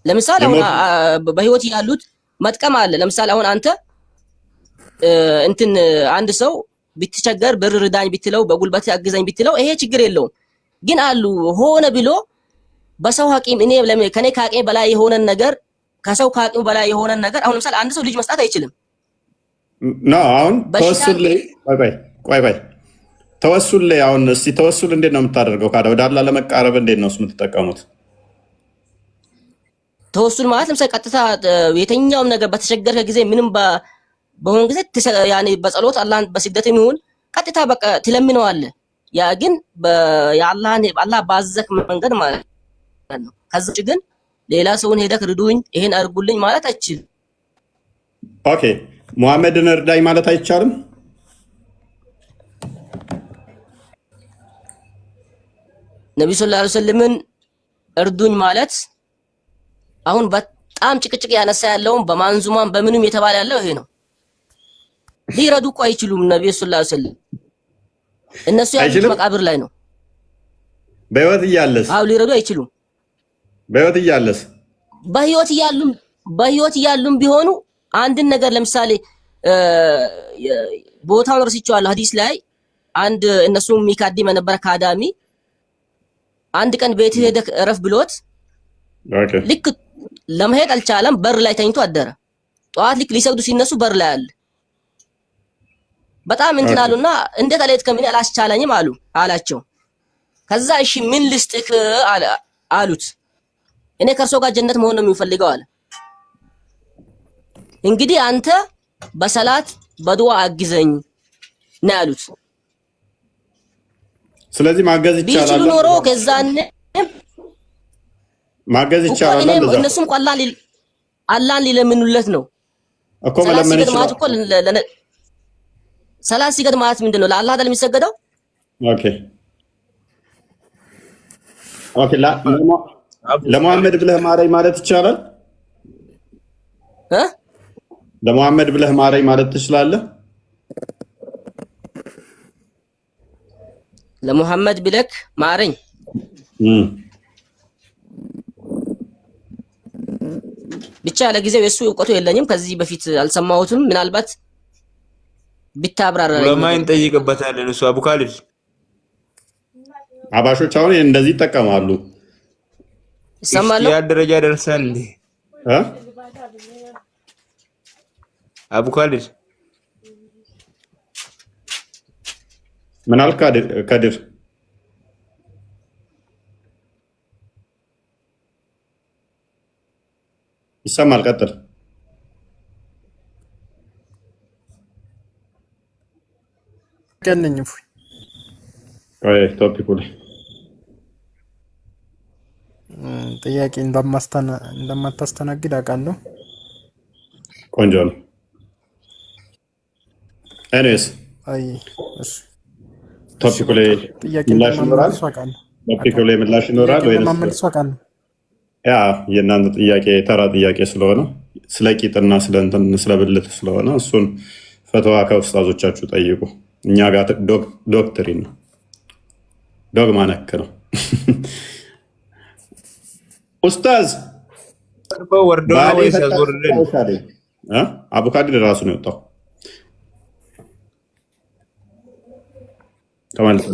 ለምሳሌ አሁን በህይወት ያሉት መጥቀም አለ። ለምሳሌ አሁን አንተ እንትን አንድ ሰው ብትቸገር ብር ርዳኝ ብትለው በጉልበት አግዘኝ ብትለው ይሄ ችግር የለውም። ግን አሉ ሆነ ብሎ በሰው ሐቂም እኔ ከኔ ከአቅሜ በላይ የሆነን ነገር ከሰው ከአቅሙ በላይ የሆነን ነገር አሁን ለምሳሌ አንድ ሰው ልጅ መስጣት አይችልም። አሁን ተወሱል ላይ ቆይ ተወሱል ላይ አሁን እስቲ ተወሱል እንዴት ነው የምታደርገው? ወደ አላህ ለመቃረብ እንዴት ነው የምትጠቀሙት? ተወሱል ማለት ለምሳሌ ቀጥታ የትኛውም ነገር በተቸገርከ ጊዜ ምንም በሆነ ጊዜ ያኔ በጸሎት አላህን በስግደትም ይሁን ቀጥታ በቃ ትለምነዋለህ። ያ ግን አላህ ባዘክ መንገድ ማለት ነው። ከዛ ውጭ ግን ሌላ ሰውን ሄደክ ርዱኝ ይሄን አድርጉልኝ ማለት አይችልም። ኦኬ ሙሐመድን እርዳኝ ማለት አይቻልም። ነብዩ ሰለላሁ ዐለይሂ ወሰለም እርዱኝ ማለት አሁን በጣም ጭቅጭቅ ያነሳ ያለውን በማንዙማን በምንም የተባለ ያለው ይሄ ነው። ሊረዱ እኮ አይችሉም። ነብዩ ሰለላሁ ዐለይሂ ወሰለም እነሱ ያሉት መቃብር ላይ ነው። በህይወት እያለስ? አው ሊረዱ አይችሉም። በህይወት እያለስ? በህይወት እያሉም ቢሆኑ አንድን ነገር ለምሳሌ ቦታውን ረስቼዋለሁ። ሐዲስ ላይ አንድ እነሱ የሚካድም የነበረ ካዳሚ አንድ ቀን ቤት ሄደ እረፍ ብሎት ልክ ለመሄድ አልቻለም። በር ላይ ተኝቶ አደረ። ጠዋት ልክ ሊሰግዱ ሲነሱ በር ላይ አለ። በጣም እንትን አሉና እንዴት አለይት ከምን አላስቻለኝም አላቸው። ከዛ እሺ ምን ልስጥክ አሉት። እኔ ከርሶ ጋር ጀነት መሆን ነው የሚፈልገው አለ። እንግዲህ አንተ በሰላት በዱዓ አግዘኝ ነው ያሉት። ስለዚህ ማገዝ ይቻላል። ቢችሉ ኖሮ ከዛኔ ማገዝ ይቻላል። እነሱም አላህን ሊለምኑለት ነው እኮ መለመን ይችላል እኮ ሰላት ሲገድ ማለት ምንድነው? ለአላህ አይደል የሚሰገደው? ኦኬ ለሙሐመድ ብለህ ማረኝ ማለት ይቻላል? ለሙሐመድ ብለህ ማረኝ ማለት ትችላለህ? ለሙሐመድ ብለክ ማረኝ ብቻ ለጊዜው የሱ እውቀቱ የለኝም። ከዚህ በፊት አልሰማሁትም። ምናልባት ቢታብራራ ለማን ጠይቅበታለን። እሱ አቡካሊድ አባሾች አሁን እንደዚህ ይጠቀማሉ። ይሰማሉ። ያ ደረጃ ደርሰን እንዴ? አቡካሊድ ምን አልክ? ከድር ይሰማል። ቀጥል። ገነኝ ቶፒኩ ላይ ጥያቄ እንደማታስተናግድ አውቃለሁ። ቆንጆ ነው። ኤኒዌይስ ቶፒኩ ላይ ምላሽ ይኖራል። ቶፒኩ ላይ ምላሽ ይኖራል ወይ? ያ የእናንተ ጥያቄ ተራ ጥያቄ ስለሆነ ስለ ቂጥና ስለ ብልት ስለሆነ እሱን ፈተዋ ከኡስታዞቻችሁ ጠይቁ። እኛ ጋር ዶክትሪን ነው፣ ዶግማ ነክ ነው። ኡስታዝ አቡካዲር ራሱ ነው የወጣው ተመልሶ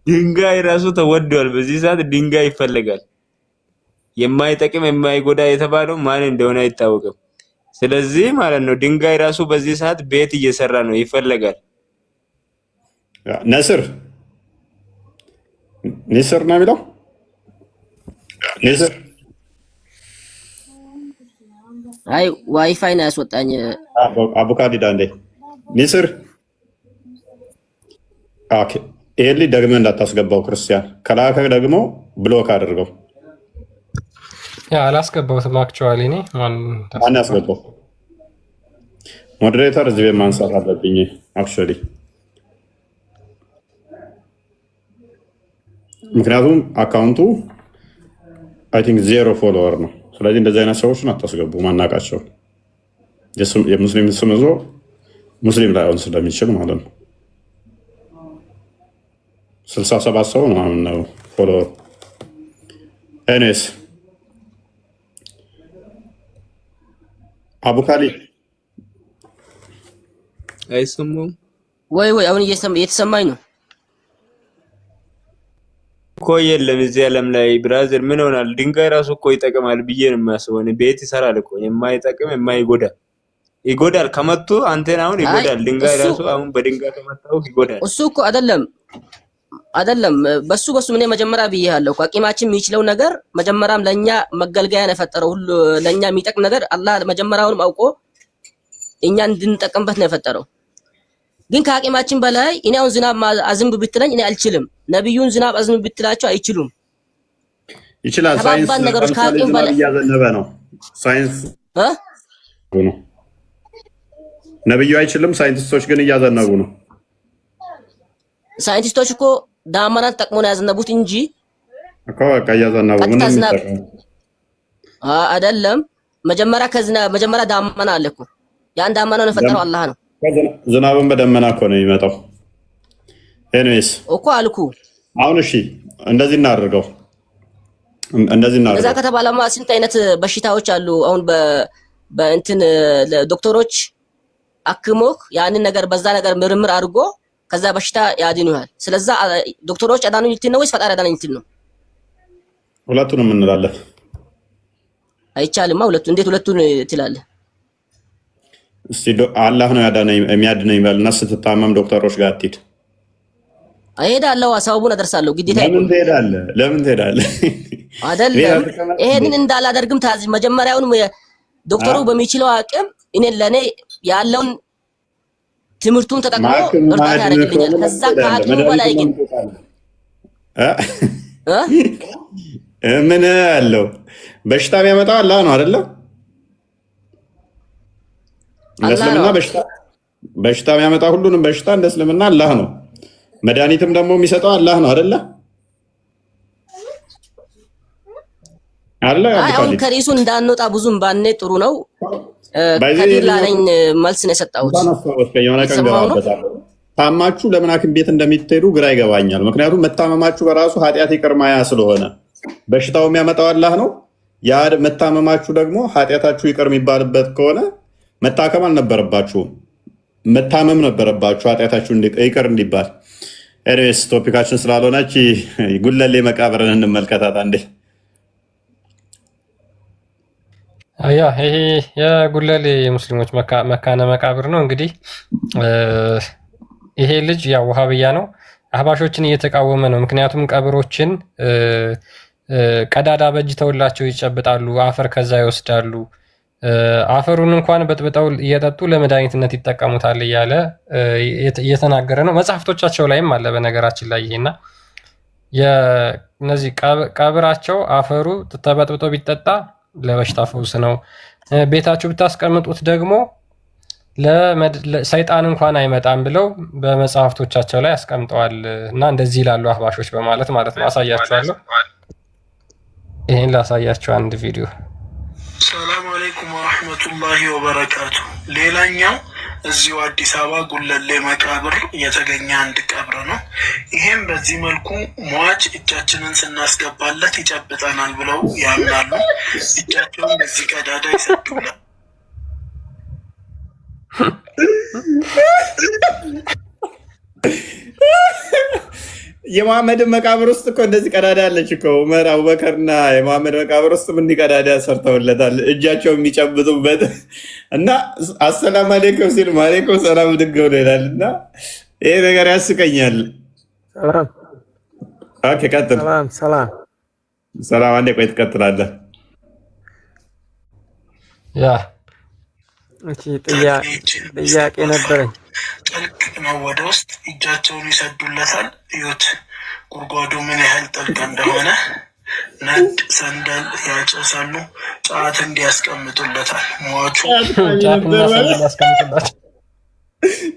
ድንጋይ ራሱ ተወዷል። በዚህ ሰዓት ድንጋይ ይፈልጋል። የማይጠቅም የማይጎዳ የተባለው ማን እንደሆነ አይታወቅም። ስለዚህ ማለት ነው ድንጋይ ራሱ በዚህ ሰዓት ቤት እየሰራ ነው፣ ይፈልጋል። ነስር ነው የሚለው ነስር። አይ ዋይፋይ ነው ያስወጣኝ። አቡካዲዳ እንዴ ነስር። ኦኬ ይሄን ደግመህ እንዳታስገባው ክርስቲያን፣ ከላከ ደግሞ ብሎክ አድርገው። አላስገባሁትም። አክቹዋሊ እኔ ማን ያስገባው? ሞዴሬተር እዚህ ቤት ማንሳት አለብኝ። አክቹዋሊ ምክንያቱም አካውንቱ አይ ቲንክ 0 ፎሎወር ነው። ስለዚህ እንደዚህ አይነት ሰዎችን አታስገቡ። ማናቃቸው የሙስሊም ስም ይዞ ሙስሊም ላይሆን ስለሚችል ማለት ነው። 67 ሰው ምናምን ነው ፎሎወር። ኤኒዌይስ አቡካሊ አይሰማም ወይ? አሁን እየተሰማኝ ነው እኮ። የለም እዚህ ዓለም ላይ ብራዘር ምን ሆናል? ድንጋይ ራሱ እኮ ይጠቅማል ብዬ ነው የማስበው። ቤት ይሰራል እኮ የማይጠቅም የማይጎዳ ይጎዳል። ከመቱ አንተን አሁን ይጎዳል። ድንጋይ ራሱ አሁን በድንጋይ ከመታው ይጎዳል። እሱ እኮ አይደለም በሱ ምን መጀመሪያ ብዬሃለሁ። አቂማችን የሚችለው ነገር መጀመሪያም ለኛ መገልገያ ነው የፈጠረው። ሁሉ ለኛ የሚጠቅም ነገር አላህ መጀመሪያውንም አውቆ እኛ እንድንጠቀምበት ነው የፈጠረው። ግን ከአቂማችን በላይ እኔ አሁን ዝናብ አዝንብ ብትለኝ እኔ አልችልም። ነብዩን ዝናብ አዝንብ ብትላቸው አይችሉም። ይችላል። ሳይንስ ነገሮች ከአቂም በላይ እያዘነበ ነው። ሳይንስ ነው። ነብዩ አይችልም፣ ሳይንቲስቶች ግን እያዘነቡ ነው። ሳይንቲስቶች እኮ ዳመናን ተጠቅሞ ነው ያዘነቡት እንጂ እኮ በቃ እያዘነቡ ምንም አይደለም። መጀመሪያ ዳመና አለ እኮ። ያን ዳመናውን የፈጠረው አላህ ነው። ዝናብን በደመና እኮ ነው የሚመጣው። ኤኒዌይስ እኮ አልኩ። አሁን እሺ እንደዚህ እናድርገው። እዛ ከተባለማ ስንት አይነት በሽታዎች አሉ። አሁን በእንትን ዶክተሮች አክሞክ ያንን ነገር በዛ ነገር ምርምር አድርጎ ከዛ በሽታ ያድኑሃል። ስለዛ ዶክተሮች አዳኑኝ ልትል ነው ወይስ ፈጣሪ አዳኑኝ ልትል ነው? ሁለቱንም እንላለን። አይቻልማ። እንዴት ሁለቱን ትላለህ? እስቲ አላህ ነው ያዳነኝ የሚያድነኝ በልና ስትታመም ዶክተሮች ጋር አትሂድ። እሄዳለሁ፣ ሰበቡን አደርሳለሁ። ግዴታ ለምን ትሄዳለህ? አይደለም ይሄንን እንዳላደርግም መጀመሪያውን ዶክተሩ በሚችለው አቅም ለኔ ያለውን ትምህርቱን ተጠቅሞ እርዳታ ያደርግልኛል። ከዛ ከአቅሙ በላይ ግን ምን አለው? በሽታ የሚያመጣው አላህ ነው አይደለም? ለእስልምና በሽታ የሚያመጣ ሁሉንም በሽታ እንደ እስልምና አላህ ነው። መድኃኒትም ደግሞ የሚሰጠው አላህ ነው አይደለ? አሁን ከሪሱ እንዳንወጣ ብዙም ባኔ ጥሩ ነው። ከዲር ላለኝ መልስ ነው የሰጠሁት። ታማችሁ ለምን ሐኪም ቤት እንደምትሄዱ ግራ ይገባኛል። ምክንያቱም መታመማችሁ በራሱ ኃጢአት ይቅር ማያ ስለሆነ በሽታው የሚያመጣው አላህ ነው። ያ መታመማችሁ ደግሞ ኃጢአታችሁ ይቅር የሚባልበት ከሆነ መታከም አልነበረባችሁም፣ መታመም ነበረባችሁ ኃጢአታችሁ ይቅር እንዲባል። ኤኒዌይስ ቶፒካችን ስላልሆነች ጉለሌ መቃብርን እንመልከታት አንዴ። ይሄ የጉለሌ የሙስሊሞች መካነ መቃብር ነው። እንግዲህ ይሄ ልጅ ያው ውሃብያ ነው፣ አህባሾችን እየተቃወመ ነው። ምክንያቱም ቀብሮችን ቀዳዳ በጅተውላቸው ይጨብጣሉ፣ አፈር ከዛ ይወስዳሉ። አፈሩን እንኳን በጥብጠው እየጠጡ ለመድኃኒትነት ይጠቀሙታል እያለ እየተናገረ ነው። መጽሐፍቶቻቸው ላይም አለ በነገራችን ላይ ይሄና እነዚህ ቀብራቸው አፈሩ ተበጥብጦ ቢጠጣ ለበሽታ ፈውስ ነው። ቤታችሁ ብታስቀምጡት ደግሞ ሰይጣን እንኳን አይመጣም ብለው በመጽሐፍቶቻቸው ላይ አስቀምጠዋል። እና እንደዚህ ይላሉ አህባሾች በማለት ማለት ነው። አሳያችኋለሁ። ይሄን ላሳያችሁ አንድ ቪዲዮ። ሰላም አለይኩም ወረሕመቱላሂ ወበረካቱ። ሌላኛው እዚሁ አዲስ አበባ ጉለሌ መቃብር የተገኘ አንድ ቀብር ነው። ይሄም በዚህ መልኩ ሟች እጃችንን ስናስገባለት ይጨብጠናል ብለው ያምናሉ። እጃቸውን በዚህ ቀዳዳ ይሰዱናል። የመሐመድን መቃብር ውስጥ እኮ እንደዚህ ቀዳዳ አለች እኮ። ዑመር፣ አቡበከርና የመሐመድ መቃብር ውስጥ እንዲህ ቀዳዳ ሰርተውለታል እጃቸው የሚጨብጡበት እና አሰላም አሌይኩም ሲል አሌይኩም ሰላም ድገው ነው ይላል። እና ይሄ ነገር ያስቀኛል። ቀጥል። ሰላም አንዴ ቆይ ትቀጥላለህ። ጥያቄ ነበረኝ። ጥልቅ ነው። ወደ ውስጥ እጃቸውን ይሰዱለታል። እዩት ጉድጓዱ ምን ያህል ጥልቅ እንደሆነ። ነድ ሰንደል ያጨሳሉ። ጫት እንዲያስቀምጡለታል። ሟቹ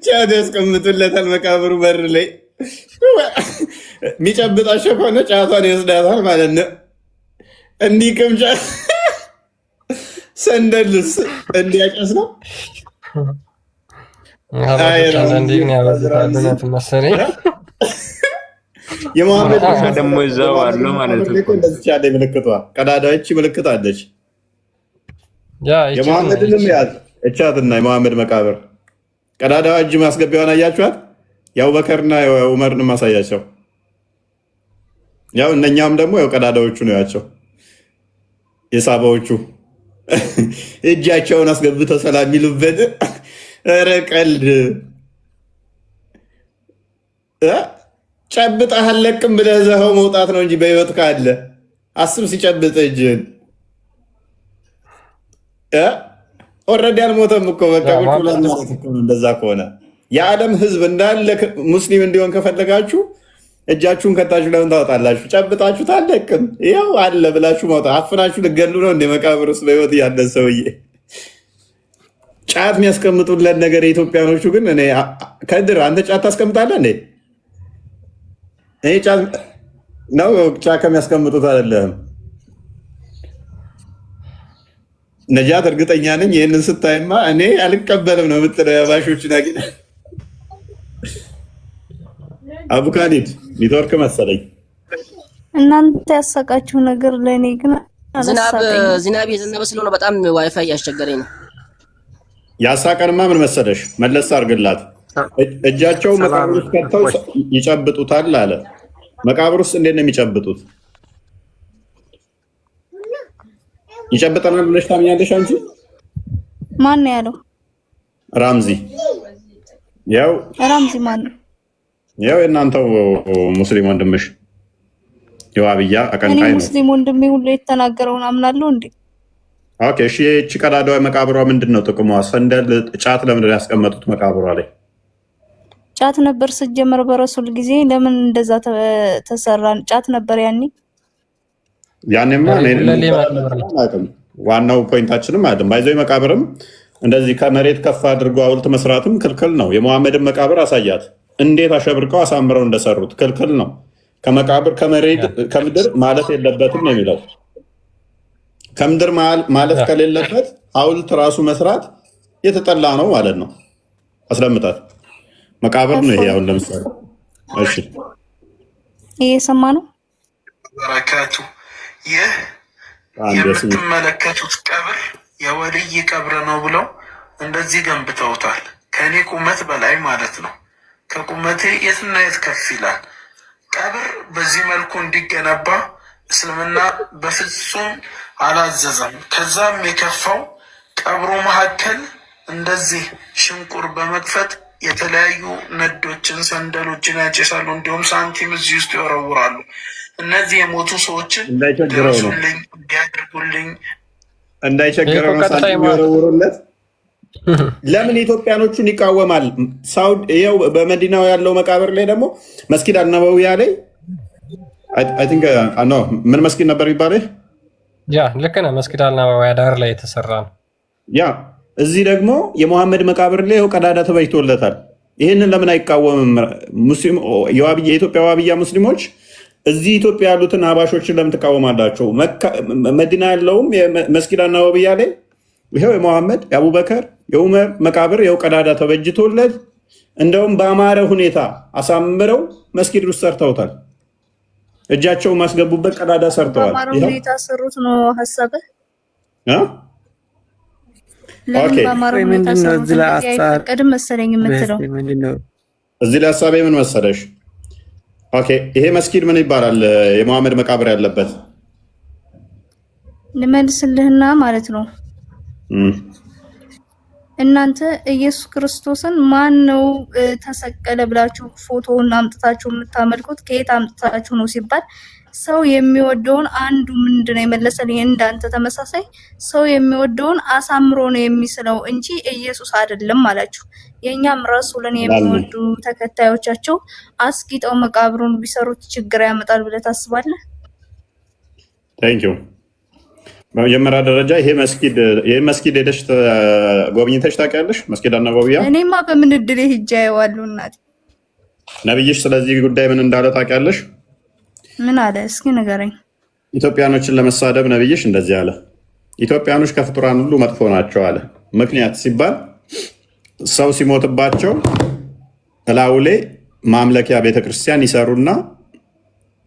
ጫት ያስቀምጡለታል መቃብሩ በር ላይ። የሚጨብጣቸው ከሆነ ጫቷን ይወስዳታል ማለት ነው። እንዲህ ቅምጫ ሰንደልስ እንዲያጨስ ነው። የመሐመድ ደግሞ እዛው አለው ማለት ነው። እንደዚህ ያለ ምልክቷ ቀዳዳዎች ምልክት አለች። የመሐመድንም ያዝ እቻትና የመሐመድ መቃብር ቀዳዳዋ እጅ ማስገቢያዋን አያችኋት? የአቡበከርና የዑመርን ማሳያቸው። ያው እነኛም ደግሞ ያው ቀዳዳዎቹ ነው ያቸው የሳባዎቹ እጃቸውን አስገብተው ሰላም የሚሉበት። ኧረ ቀልድ ጨብጠህ አለቅም ብለህ ዘኸው መውጣት ነው እንጂ በህይወት ካለ አስብ ሲጨብጥ እጅን ኦልሬዲ አልሞተም እኮ በቃ ቁጭ ብለን ማለት እኮ ነው። እንደዛ ከሆነ የዓለም ህዝብ እንዳለ ሙስሊም እንዲሆን ከፈለጋችሁ እጃችሁን ከታችሁ ለምን ታወጣላችሁ? ጨብጣችሁ ታለቅም ይኸው አለ ብላችሁ ማውጣት። አፍናችሁ ልገሉ ነው እንደ መቃብር ውስጥ በህይወት እያለን ሰውዬ ጫት የሚያስቀምጡለት ነገር የኢትዮጵያኖቹ ግን እኔ ከድር አንተ ጫት ታስቀምጣለህ እንዴ? እኔ ጫት ነው ጫት ከሚያስቀምጡት አይደለም። ነጃት እርግጠኛ ነኝ ይህንን ስታይማ እኔ አልቀበልም ነው የምትለው። ያባሾችን አግኝ አቡካኒድ ኔትወርክ መሰለኝ። እናንተ ያሳቃችሁ ነገር ለእኔ ግን ዝናብ የዘነበ ስለሆነ በጣም ዋይፋይ እያስቸገረኝ ነው። ያሳቀንማ ምን መሰለሽ፣ መለስ አድርግላት። እጃቸው መቃብር ውስጥ ከተው ይጨብጡታል አለ። መቃብር ውስጥ እንዴት ነው የሚጨብጡት? ይጨብጠናል ብለሽ ታምኛለሽ አንቺ? ማን ነው ያለው? ራምዚ። ያው ራምዚ ማን ነው? ያው የእናንተው ሙስሊም ወንድምሽ የዋብያ አቀንቃይ ነው። ሙስሊም ወንድሜ ሁሉ የተናገረውን አምናለሁ እንዴ? ኦኬ እሺ። እቺ ቀዳዳዋ መቃብሯ ምንድን ነው ጥቅሟ? ሰንደል ጫት ለምን ያስቀመጡት መቃብሯ ላይ? ጫት ነበር ሲጀመር በረሱል ጊዜ። ለምን እንደዛ ተሰራ? ጫት ነበር ያኔ። ያኔማ ዋናው ፖይንታችንም አይደለም። ባይዘው መቃብርም እንደዚህ ከመሬት ከፍ አድርጎ ሐውልት መስራትም ክልክል ነው። የሙሐመድን መቃብር አሳያት እንዴት አሸብርቀው አሳምረው እንደሰሩት ክልክል ነው። ከመቃብር ከመሬት ከምድር ማለት የለበትም ነው የሚለው። ከምድር ማለት ከሌለበት ሐውልት ራሱ መስራት የተጠላ ነው ማለት ነው። አስለምጣት መቃብር ነው ይሄ። አሁን ለምሳሌ እሺ እየሰማ ነው በረካቱ። ይህ የምትመለከቱት ቀብር የወልይ ቀብር ነው ብለው እንደዚህ ገንብተውታል። ከኔ ቁመት በላይ ማለት ነው። ከቁመቴ የትና የት ከፍ ይላል። ቀብር በዚህ መልኩ እንዲገነባ እስልምና በፍጹም አላዘዘም። ከዛም የከፋው ቀብሩ መካከል እንደዚህ ሽንቁር በመክፈት የተለያዩ ነዶችን፣ ሰንደሎችን ያጨሳሉ። እንዲሁም ሳንቲም እዚህ ውስጥ ይወረውራሉ። እነዚህ የሞቱ ሰዎችን ድረሱልኝ፣ እንዲያደርጉልኝ እንዳይቸገረው ነው ሳንቲም ይወረውሩለት። ለምን ኢትዮጵያኖቹን ይቃወማል? ሳውዲ ይኸው በመዲናው ያለው መቃብር ላይ ደግሞ መስጊድ አልነበዊያ ላይ አይ ቲንክ ምን መስጊድ ነበር የሚባለው? ያ ልክ ነህ። መስጊድ አልነበዊያ ዳር ላይ የተሰራ ነው። ያ እዚህ ደግሞ የሙሐመድ መቃብር ላይ ይኸው ቀዳዳ ተበጅቶለታል። ይህንን ለምን አይቃወምም? የኢትዮጵያ ዋብያ ሙስሊሞች እዚህ ኢትዮጵያ ያሉትን አባሾችን ለምን ትቃወማላቸው? መዲና ያለውም መስጊድ አልነበዊያ ላይ ይኸው የሙሐመድ የአቡበከር የዑመር መቃብር ይኸው ቀዳዳ ተበጅቶለት እንደውም በአማረ ሁኔታ አሳምረው መስጊድ ውስጥ ሰርተውታል። እጃቸው ማስገቡበት ቀዳዳ ሰርተዋል። በአማረ ሁኔታ ሰሩት ነው ሐሳብህ? ለምን በአማረ ሁኔታ ሰሩት? ቀድም መሰለኝ የምትለው እዚህ ላይ ሐሳቤ ምን መሰለሽ? ኦኬ ይሄ መስጊድ ምን ይባላል? የሙሐመድ መቃብር ያለበት ልመልስልህና ማለት ነው። እናንተ ኢየሱስ ክርስቶስን ማን ነው ተሰቀለ ብላችሁ ፎቶውን አምጥታችሁ የምታመልኩት? ከየት አምጥታችሁ ነው ሲባል ሰው የሚወደውን አንዱ ምንድነው የመለሰልኝ? እንዳንተ ተመሳሳይ ሰው የሚወደውን አሳምሮ ነው የሚስለው እንጂ ኢየሱስ አይደለም አላችሁ። የኛም ረሱልን የሚወዱ ተከታዮቻቸው አስጊጠው መቃብሩን ቢሰሩት ችግር ያመጣል ብለህ ታስባለህ? ታንኪዩ። በመጀመሪያ ደረጃ ይሄ መስጊድ ሄደሽ ጎብኝተሽ ታውቂያለሽ? መስጊድ አልነበዊያ እኔማ በምን እድል ሄጄ አየዋለሁ። እናቴ ነብይሽ ስለዚህ ጉዳይ ምን እንዳለ ታውቂያለሽ? ምን አለ? እስኪ ንገረኝ። ኢትዮጵያኖችን ለመሳደብ ነብይሽ እንደዚህ አለ። ኢትዮጵያኖች ከፍጡራን ሁሉ መጥፎ ናቸው አለ። ምክንያት ሲባል ሰው ሲሞትባቸው እላዩ ላይ ማምለኪያ ቤተክርስቲያን ይሰሩና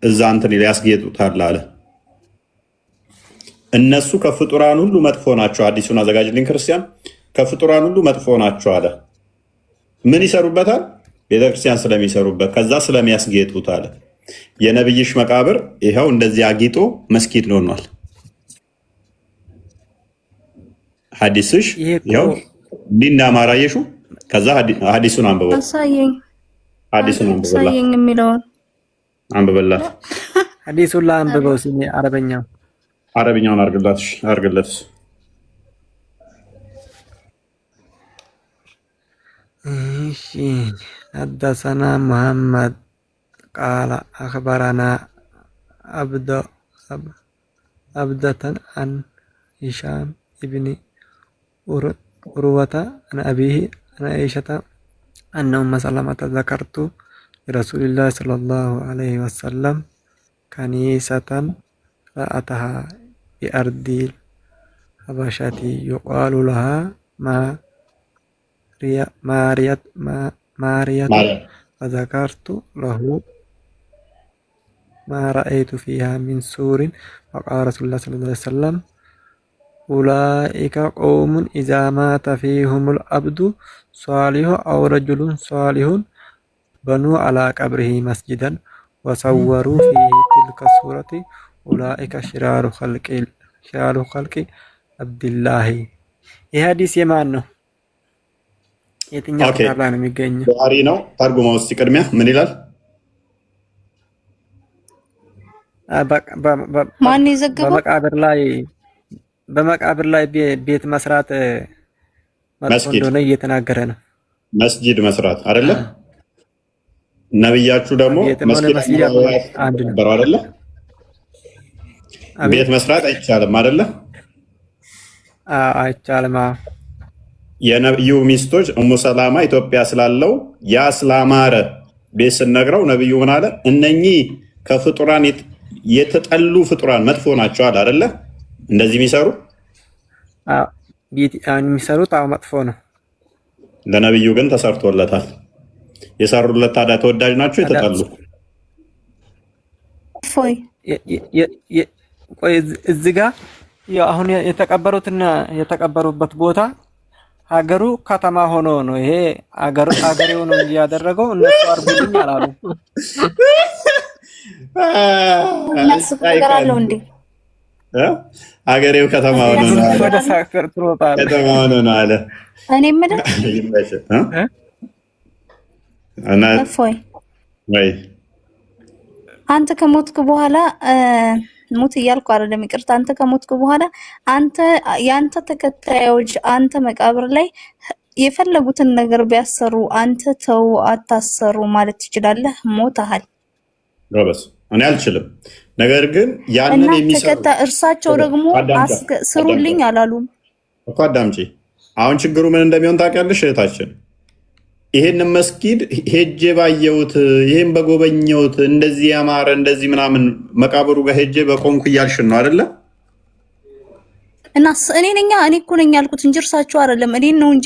እዛ እንትን ያስጌጡታል አለ። እነሱ ከፍጡራን ሁሉ መጥፎ ናቸው። አዲሱን አዘጋጅልኝ ክርስቲያን ከፍጡራን ሁሉ መጥፎ ናቸው አለ። ምን ይሰሩበታል? ቤተክርስቲያን ስለሚሰሩበት፣ ከዛ ስለሚያስጌጡት አለ። የነብይሽ መቃብር ይኸው እንደዚህ አጊጦ መስጊድ ሆኗል። ሐዲስሽ ይኸው ዲና ማራየሹ። ከዛ ሐዲሱን አንብበው አሳየኝ። ሐዲሱን አሳየኝ የሚለውን አንብበላት። ሐዲሱን ላንብበው ሲኒ አረብኛውን አርግለት። እሺ حدثنا محمد قال أخبرنا عبدة عن هشام ابن عروة عن أبيه عن عائشة أن أم سلمة ذكرت لرسول الله صلى الله عليه وسلم كنيسة رأتها بأرض الحبشة يقال لها مارية فذكرت له ما رأيت فيها من سور فقال رسول الله صلى الله عليه وسلم أولئك قوم إذا مات فيهم العبد صالح أو رجل صالح بنوا على قبره مسجدا وصوروا فيه تلك السورة أولئك شرار خلق عبد الله. ይህ ሐዲስ የማን ነው? የትኛው ኪታብ ላይ ነው የሚገኘው? ቡኻሪ ነው። ተርጉመው እስቲ ቅድሚያ ምን ይላል? ማን የዘገበው? በመቃብር ላይ ቤት መስራት መጥፎ እንደሆነ እየተናገረ ነው። መስጂድ መስራት አይደለ? ነብያችሁ ደግሞ መስጊድ አንድ ነው አይደለ? ቤት መስራት አይቻልም አይደለ? አይቻልም። የነብዩ ሚስቶች ኡሙ ሰላማ ኢትዮጵያ ስላለው ያ ስላማረ ቤት ስነግረው ነብዩ ምን አለ? እነኚህ ከፍጡራን የተጠሉ ፍጡራን መጥፎ ናቸው አለ አይደለ? እንደዚህ የሚሰሩ የሚሰሩት መጥፎ ነው። ለነብዩ ግን ተሰርቶለታል። የሰሩለት ታዲያ ተወዳጅ ናቸው የተጠሉ? ቆይ እዚህ ጋር አሁን የተቀበሩትና የተቀበሩበት ቦታ ሀገሩ ከተማ ሆኖ ነው። ይሄ ሀገሬው ነው እንጂ ያደረገው እነሱ አርጉልኝ አላሉ። ያስፈራራለው እንዴ? ሀገሬው ከተማ ሆኖ ነው አለ። ከተማ ሆኖ ነው አለ። እኔ የምልህ እፎይ አንተ ከሞትክ በኋላ ሙት እያልኩ አይደለም፣ ይቅርታ። አንተ ከሞትክ በኋላ የአንተ ተከታዮች አንተ መቃብር ላይ የፈለጉትን ነገር ቢያሰሩ አንተ ተው አታሰሩ ማለት ትችላለህ? ሞተሃል። ጎበዝ። እኔ አልችልም። ነገር ግን ያንን የሚሰሩ እርሳቸው ደግሞ ስሩልኝ አላሉም እኮ። አዳምጪ። አሁን ችግሩ ምን እንደሚሆን ታውቂያለሽ እህታችን? ይሄን መስጊድ ሄጄ ባየሁት ይሄን በጎበኘሁት እንደዚህ ያማረ እንደዚህ ምናምን መቃብሩ ጋር ሄጄ በቆንኩ እያልሽን ነው አይደለ? እና እኔ እኮ ነኝ ያልኩት እንጂ እርሳቸው አይደለም። እኔ ነው እንጂ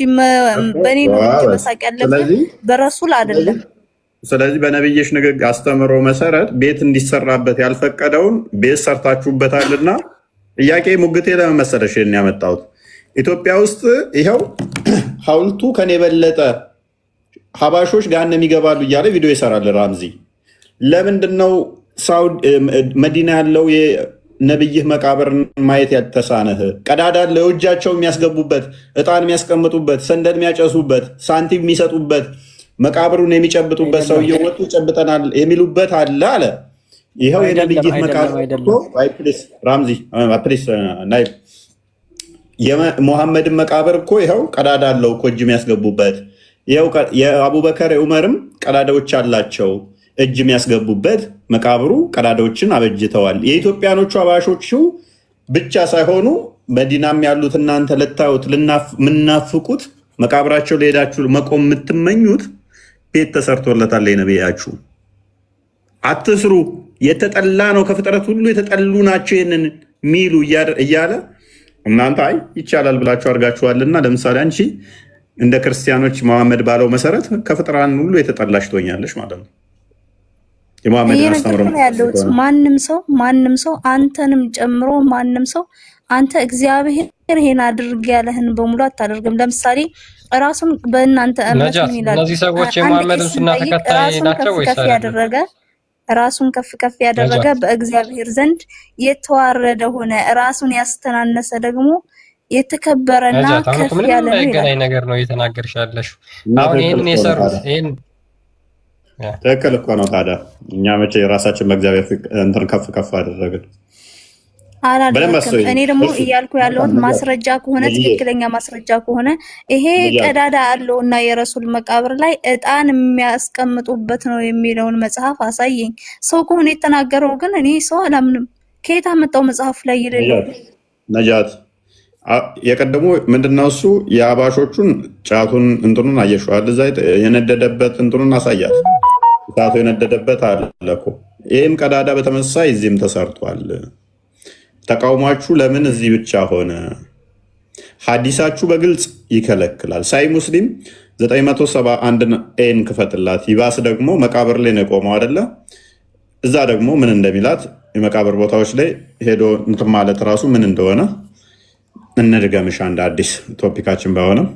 በእኔ ነው እንጂ መሳቅ ያለበት በረሱል አይደለም። ስለዚህ በነብይሽ ንግግር አስተምሮ መሰረት ቤት እንዲሰራበት ያልፈቀደውን ቤት ሰርታችሁበታልና ጥያቄ ሙግቴ ለምን መሰለሽ ያመጣሁት ኢትዮጵያ ውስጥ ይኸው ሐውልቱ ከኔ በለጠ ሀባሾች ገሃነም ይገባሉ እያለ ቪዲዮ ይሰራል ራምዚ። ለምንድነው መዲና ያለው የነብይህ መቃብር ማየት ያልተሳነህ? ቀዳዳ ለውጃቸው የሚያስገቡበት፣ እጣን የሚያስቀምጡበት፣ ሰንደል የሚያጨሱበት፣ ሳንቲም የሚሰጡበት፣ መቃብሩን የሚጨብጡበት፣ ሰው እየወጡ ጨብጠናል የሚሉበት አለ አለ። ይኸው የነብይህ መቃብር ራምዚ ፕሊስ ናይል የሙሐመድን መቃብር እኮ ይኸው ቀዳዳ አለው እኮ እጅ የሚያስገቡበት። የአቡበከር ዑመርም ቀዳዳዎች አላቸው እጅ የሚያስገቡበት። መቃብሩ ቀዳዳዎችን አበጅተዋል። የኢትዮጵያኖቹ አባሾቹ ብቻ ሳይሆኑ መዲናም ያሉት እናንተ ልታዩት ምናፍቁት መቃብራቸው ለሄዳችሁ መቆም የምትመኙት ቤት ተሰርቶለታል። ነብያችሁ አትስሩ፣ የተጠላ ነው፣ ከፍጥረት ሁሉ የተጠሉ ናቸው ይህንን ሚሉ እያለ እናንተ አይ ይቻላል ብላችሁ አድርጋችኋልና። ለምሳሌ አንቺ እንደ ክርስቲያኖች መሐመድ ባለው መሰረት ከፍጥራን ሁሉ የተጠላሽ ትሆኛለሽ ማለት ነው። የመሐመድን አስተምሮ ያለውት ማንም ሰው አንተንም ጨምሮ ማንም ሰው አንተ እግዚአብሔር ይሄን አድርግ ያለህን በሙሉ አታደርግም። ለምሳሌ ራሱን በእናንተ እምነት ይላል። እነዚህ ሰዎች የመሐመድን ሱና ተከታይ ናቸው ወይስ ያደረገ ራሱን ከፍ ያደረገ በእግዚአብሔር ዘንድ የተዋረደ ሆነ። ራሱን ያስተናነሰ ደግሞ የተከበረና ከፍ ያለ ነገር ነው እየተናገርሽ ያለሽው። አሁን ይሄን የሰሩት ይሄን ትክክል እኮ ነው። ታዲያ እኛ መቼ የራሳችን በእግዚአብሔር እንትን ከፍ አደረግን? እኔ ደግሞ እያልኩ ያለሁት ማስረጃ ከሆነ ትክክለኛ ማስረጃ ከሆነ ይሄ ቀዳዳ አለው እና የረሱል መቃብር ላይ እጣን የሚያስቀምጡበት ነው የሚለውን መጽሐፍ አሳየኝ። ሰው ከሆነ የተናገረው ግን እኔ ሰው አላምንም። ከየት አመጣው መጽሐፍ ላይ ይለለው? ነጃት የቀደሙ ምንድነው እሱ የአባሾቹን ጫቱን እንትኑን አየሸዋል። እዛ የነደደበት እንትኑን አሳያት። እሳቱ የነደደበት አለ እኮ። ይህም ቀዳዳ በተመሳይ እዚህም ተሰርቷል። ተቃውሟችሁ ለምን እዚህ ብቻ ሆነ? ሐዲሳችሁ በግልጽ ይከለክላል። ሳይ ሙስሊም 971 ኤን ክፈትላት። ይባስ ደግሞ መቃብር ላይ ነው የቆመው አይደለ? እዛ ደግሞ ምን እንደሚላት የመቃብር ቦታዎች ላይ ሄዶ እንትን ማለት ራሱ ምን እንደሆነ እንድገምሻ እንደ አዲስ ቶፒካችን ባይሆንም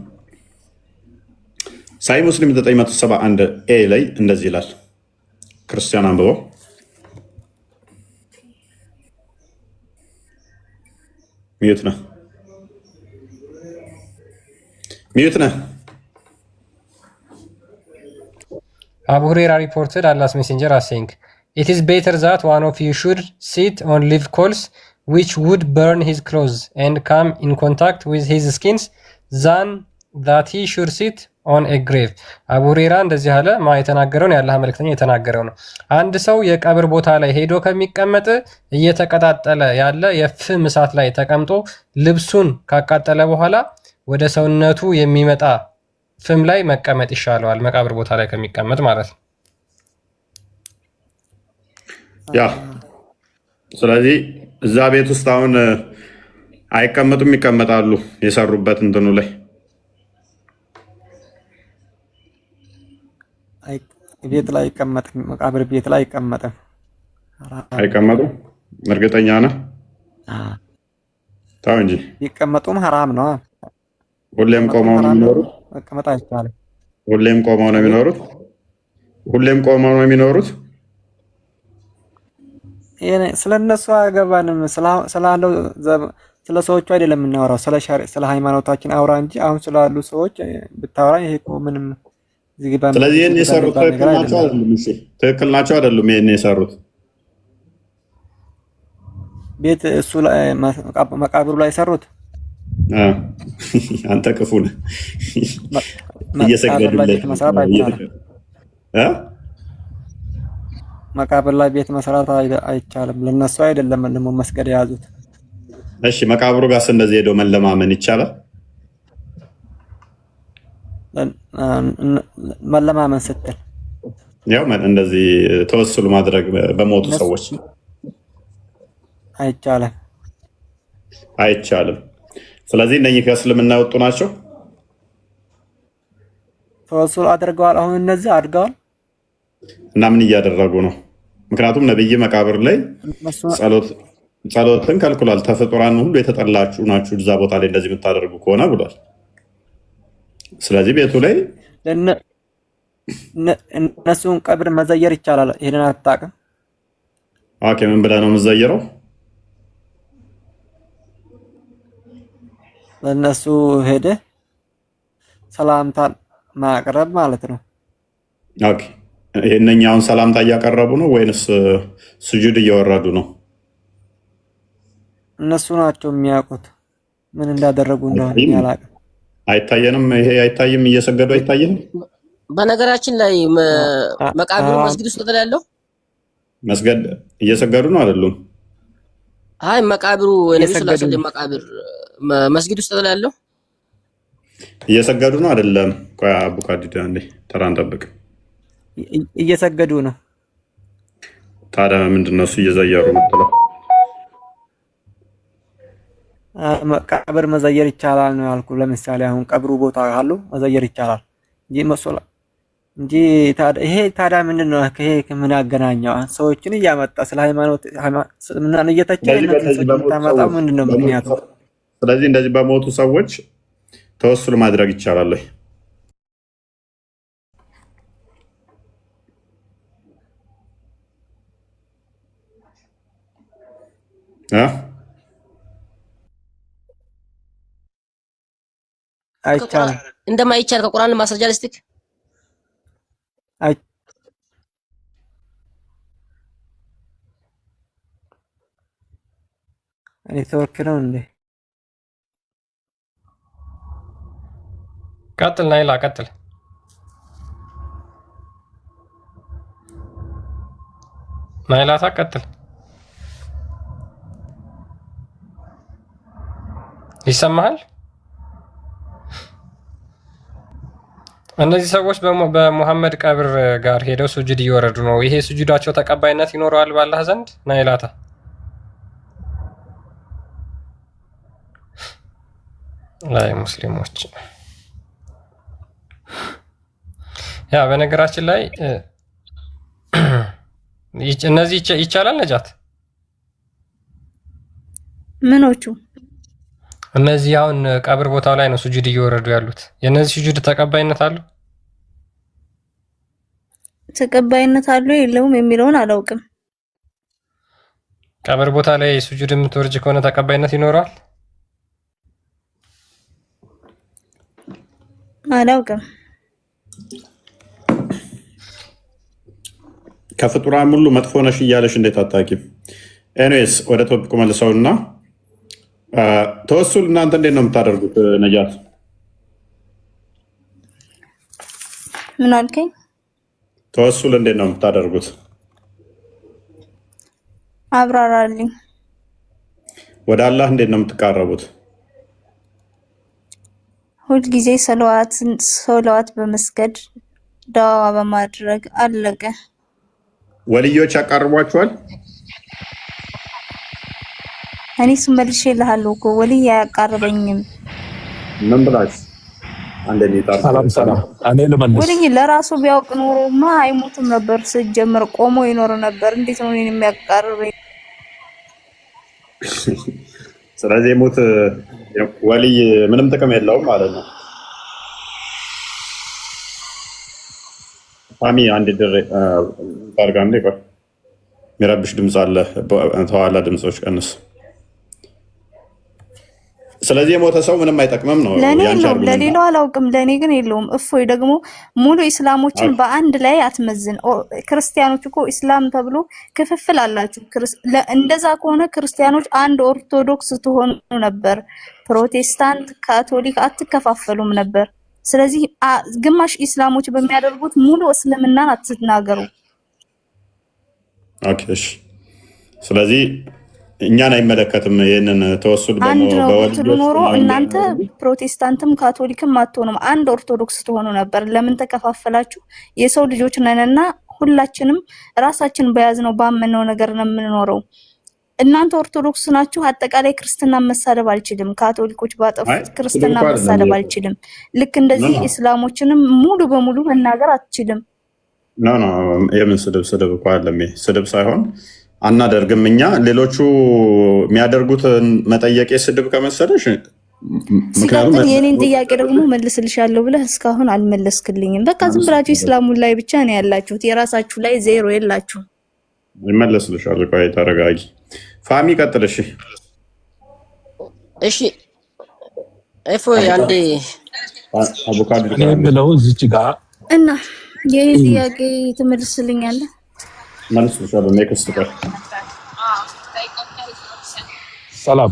ሳይ ሙስሊም 971 ኤ ላይ እንደዚህ ይላል። ክርስቲያን አንብበው። ሚዩት ነህ፣ ሚዩት ነህ። Abu Huraira reported Allah's messenger as saying, "It is better that one of you should sit on live coals, which would burn his clothes and come in contact with his skins, than that he should sit on a grave." አቡ ሁሬራ እንደዚህ አለ። የተናገረውን የአላህ መልእክተኛ የተናገረው ነው። አንድ ሰው የቀብር ቦታ ላይ ሄዶ ከሚቀመጥ እየተቀጣጠለ ያለ የፍም እሳት ላይ ተቀምጦ ልብሱን ካቃጠለ በኋላ ወደ ሰውነቱ የሚመጣ ፍም ላይ መቀመጥ ይሻለዋል፣ መቃብር ቦታ ላይ ከሚቀመጥ ማለት ነው። ያ ስለዚህ እዛ ቤት ውስጥ አሁን አይቀመጡም፣ ይቀመጣሉ። የሰሩበት እንትኑ ላይ ቤት ላይ አይቀመጥም፣ መቃብር ቤት ላይ አይቀመጥም። አይቀመጡም። እርግጠኛ ነህ? ታው እንጂ ቢቀመጡም ሐራም ነው። ሁሌም ቆመው ነው የሚኖሩት። መቀመጥ አይቻልም። ሁሌም ቆመው ነው የሚኖሩት። ሁሌም ቆመው ነው የሚኖሩት። ስለነሱ አያገባንም። ስላለው ስለ ሰዎቹ አይደለም የምናወራው፣ ስለ ሃይማኖታችን አውራ እንጂ አሁን ስላሉ ሰዎች ብታወራ ይሄ እኮ ምንም ዝግባ። ስለዚህ ይሄን የሰሩት ትክክል ናቸው አይደሉም? እሺ ትክክል ናቸው አይደሉም? ይሄን የሰሩት ቤት እሱ መቃብሩ ላይ ሰሩት። አንተ ክፉ ነህ። እየሰገዱለት መቃብር ላይ ቤት መስራት አይቻልም። ለነሱ አይደለም ደግሞ መስገድ የያዙት። እሺ መቃብሩ ጋርስ እንደዚህ ሄዶ መለማመን ይቻላል? መለማመን ስትል ያው እንደዚህ ተወስሉ ማድረግ በሞቱ ሰዎች አይቻልም፣ አይቻልም። ስለዚህ እነኚህ ከእስልምና የወጡ ናቸው። ተወስሉ አድርገዋል። አሁን እነዚህ አድርገዋል እና ምን እያደረጉ ነው? ምክንያቱም ነብይ መቃብር ላይ ጸሎትን ከልክሏል። ተፈጥሯን ሁሉ የተጠላችሁ ናችሁ እዛ ቦታ ላይ እንደዚህ የምታደርጉ ከሆነ ብሏል። ስለዚህ ቤቱ ላይ እነሱን ቀብር መዘየር ይቻላል። ይሄንን አታውቅም? ኦኬ ምን ብለህ ነው የምትዘየረው? ለነሱ ሄደ ሰላምታ ማቅረብ ማለት ነው። ኦኬ እነኛውን ሰላምታ እያቀረቡ ነው ወይንስ ስጁድ እየወረዱ ነው? እነሱ ናቸው የሚያውቁት ምን እንዳደረጉ እንደሆነ ያላቅም። አይታየንም። ይሄ አይታይም። እየሰገዱ አይታየንም። በነገራችን ላይ መቃብሩ መስጊድ ውስጥ ያለው መስገድ እየሰገዱ ነው አይደሉም? አይ መቃብሩ ነብዩ ሰለላሁ ዐለይሂ ወሰለም መቃብር መስጊድ ውስጥ ያለው እየሰገዱ ነው አይደለም? ቆይ አቡካዲዳ እንዴ ተራን ጠብቅ። እየሰገዱ ነው። ታዲያ ምንድነው እሱ እየዘየሩ የምትለው? መቃብር መዘየር ይቻላል ነው ያልኩ። ለምሳሌ አሁን ቀብሩ ቦታ ካሉ መዘየር ይቻላል እንጂ መሶላ እንጂ ይሄ ታዲያ ምንድነው? ይሄ ምን ያገናኘው? ሰዎችን እያመጣ ስለ ሃይማኖት ምን እየተቸ ታመጣው ምንድነው ምክንያቱ? ስለዚህ እንደዚህ በሞቱ ሰዎች ተወሱል ማድረግ ይቻላል ወይ? አይቻልም። እንደማይቻል ከቁርአን ማስረጃ ልስጥክ። ኔትወርክ ነው እንዴ? ቀጥል ናይላ ቀጥል። ናይላታ ቀጥል። ይሰማሃል? እነዚህ ሰዎች በሙሐመድ ቀብር ጋር ሄደው ሱጁድ እየወረዱ ነው። ይሄ ሱጁዳቸው ተቀባይነት ይኖረዋል በአላህ ዘንድ? ናይላታ ላይ ሙስሊሞች ያ በነገራችን ላይ እነዚህ ይቻላል ነጃት ምኖቹ እነዚህ አሁን ቀብር ቦታው ላይ ነው ሱጁድ እየወረዱ ያሉት። የነዚህ ሱጁድ ተቀባይነት አለው? ተቀባይነት አለው የለውም የሚለውን አላውቅም። ቀብር ቦታ ላይ ሱጁድ የምትወርጅ ከሆነ ተቀባይነት ይኖረዋል? አላውቅም። ከፍጡራን ሁሉ መጥፎ ነሽ እያለሽ እንዴት አታውቂም? ኤኒዌይስ ወደ ቶፒኩ መልሰውና ተወሱል እናንተ እንዴት ነው የምታደርጉት? ነጃት ምን አልከኝ? ተወሱል እንዴት ነው የምታደርጉት? አብራራልኝ። ወደ አላህ እንዴት ነው የምትቃረቡት? ሁልጊዜ ሰለዋት በመስገድ ዳዋ በማድረግ አለቀ። ወልዮች ያቃርቧቸዋል? እኔ ስመልሽ ይልሃለሁ እኮ ወልይ አያቃርበኝም። ምን ብላችሁ ሰላም እኔ ልመልስ። ወልይ ለራሱ ቢያውቅ ኖሮማ አይሞትም ነበር። ሲጀመር ቆሞ ይኖር ነበር። እንዴት ነው እኔን የሚያቃርበኝ? ስለዚህ ሞት ወልይ ምንም ጥቅም የለውም ማለት ነው። ፋሚ አንድ ድር ታርጋንዴ ቆይ የሚረብሽ ድምፅ አለ። ተዋላ ድምፆች ቀንስ። ስለዚህ የሞተ ሰው ምንም አይጠቅምም ነው። ለኔ ነው ለሌላው አላውቅም። ለኔ ግን የለውም። እፎይ ደግሞ ሙሉ እስላሞችን በአንድ ላይ አትመዝን። ክርስቲያኖች እኮ እስላም ተብሎ ክፍፍል አላችሁ። እንደዛ ከሆነ ክርስቲያኖች አንድ ኦርቶዶክስ ትሆኑ ነበር። ፕሮቴስታንት፣ ካቶሊክ አትከፋፈሉም ነበር። ስለዚህ ግማሽ እስላሞች በሚያደርጉት ሙሉ እስልምናን አትናገሩ። ኦኬ እሺ። ስለዚህ እኛን አይመለከትም። ይሄንን ተወሱል አንድ ነው ብትሉ ኖሮ እናንተ ፕሮቴስታንትም ካቶሊክም አትሆኑም፣ አንድ ኦርቶዶክስ ትሆኑ ነበር። ለምን ተከፋፈላችሁ? የሰው ልጆች ነንና ሁላችንም ራሳችን በያዝነው ባመነው ነገር ነው የምንኖረው። እናንተ ኦርቶዶክስ ናችሁ። አጠቃላይ ክርስትና መሳደብ አልችልም። ካቶሊኮች ባጠፉት ክርስትና መሳደብ አልችልም። ልክ እንደዚህ እስላሞችንም ሙሉ በሙሉ መናገር አትችልም። ኖ የምን ስድብ እኮ አይደለም። ስድብ ሳይሆን አናደርግም እኛ። ሌሎቹ የሚያደርጉትን መጠየቅ ስድብ ከመሰለሽ፣ ምክንያቱም የኔን ጥያቄ ደግሞ መልስልሻለሁ ብለህ እስካሁን አልመለስክልኝም። በቃ ዝም ብላችሁ እስላሙን ላይ ብቻ ነው ያላችሁት። የራሳችሁ ላይ ዜሮ የላችሁ። ይመለስልሻል። ቆይ ተረጋጊ። ፋሚ ቀጥል። እሺ እፎ አንዴ አቮካዶ የምለው እዚች ጋር እና የኔን ጥያቄ ትመልስልኛለህ? መልስልሻለሁ። ኔክስት ቀር ሰላም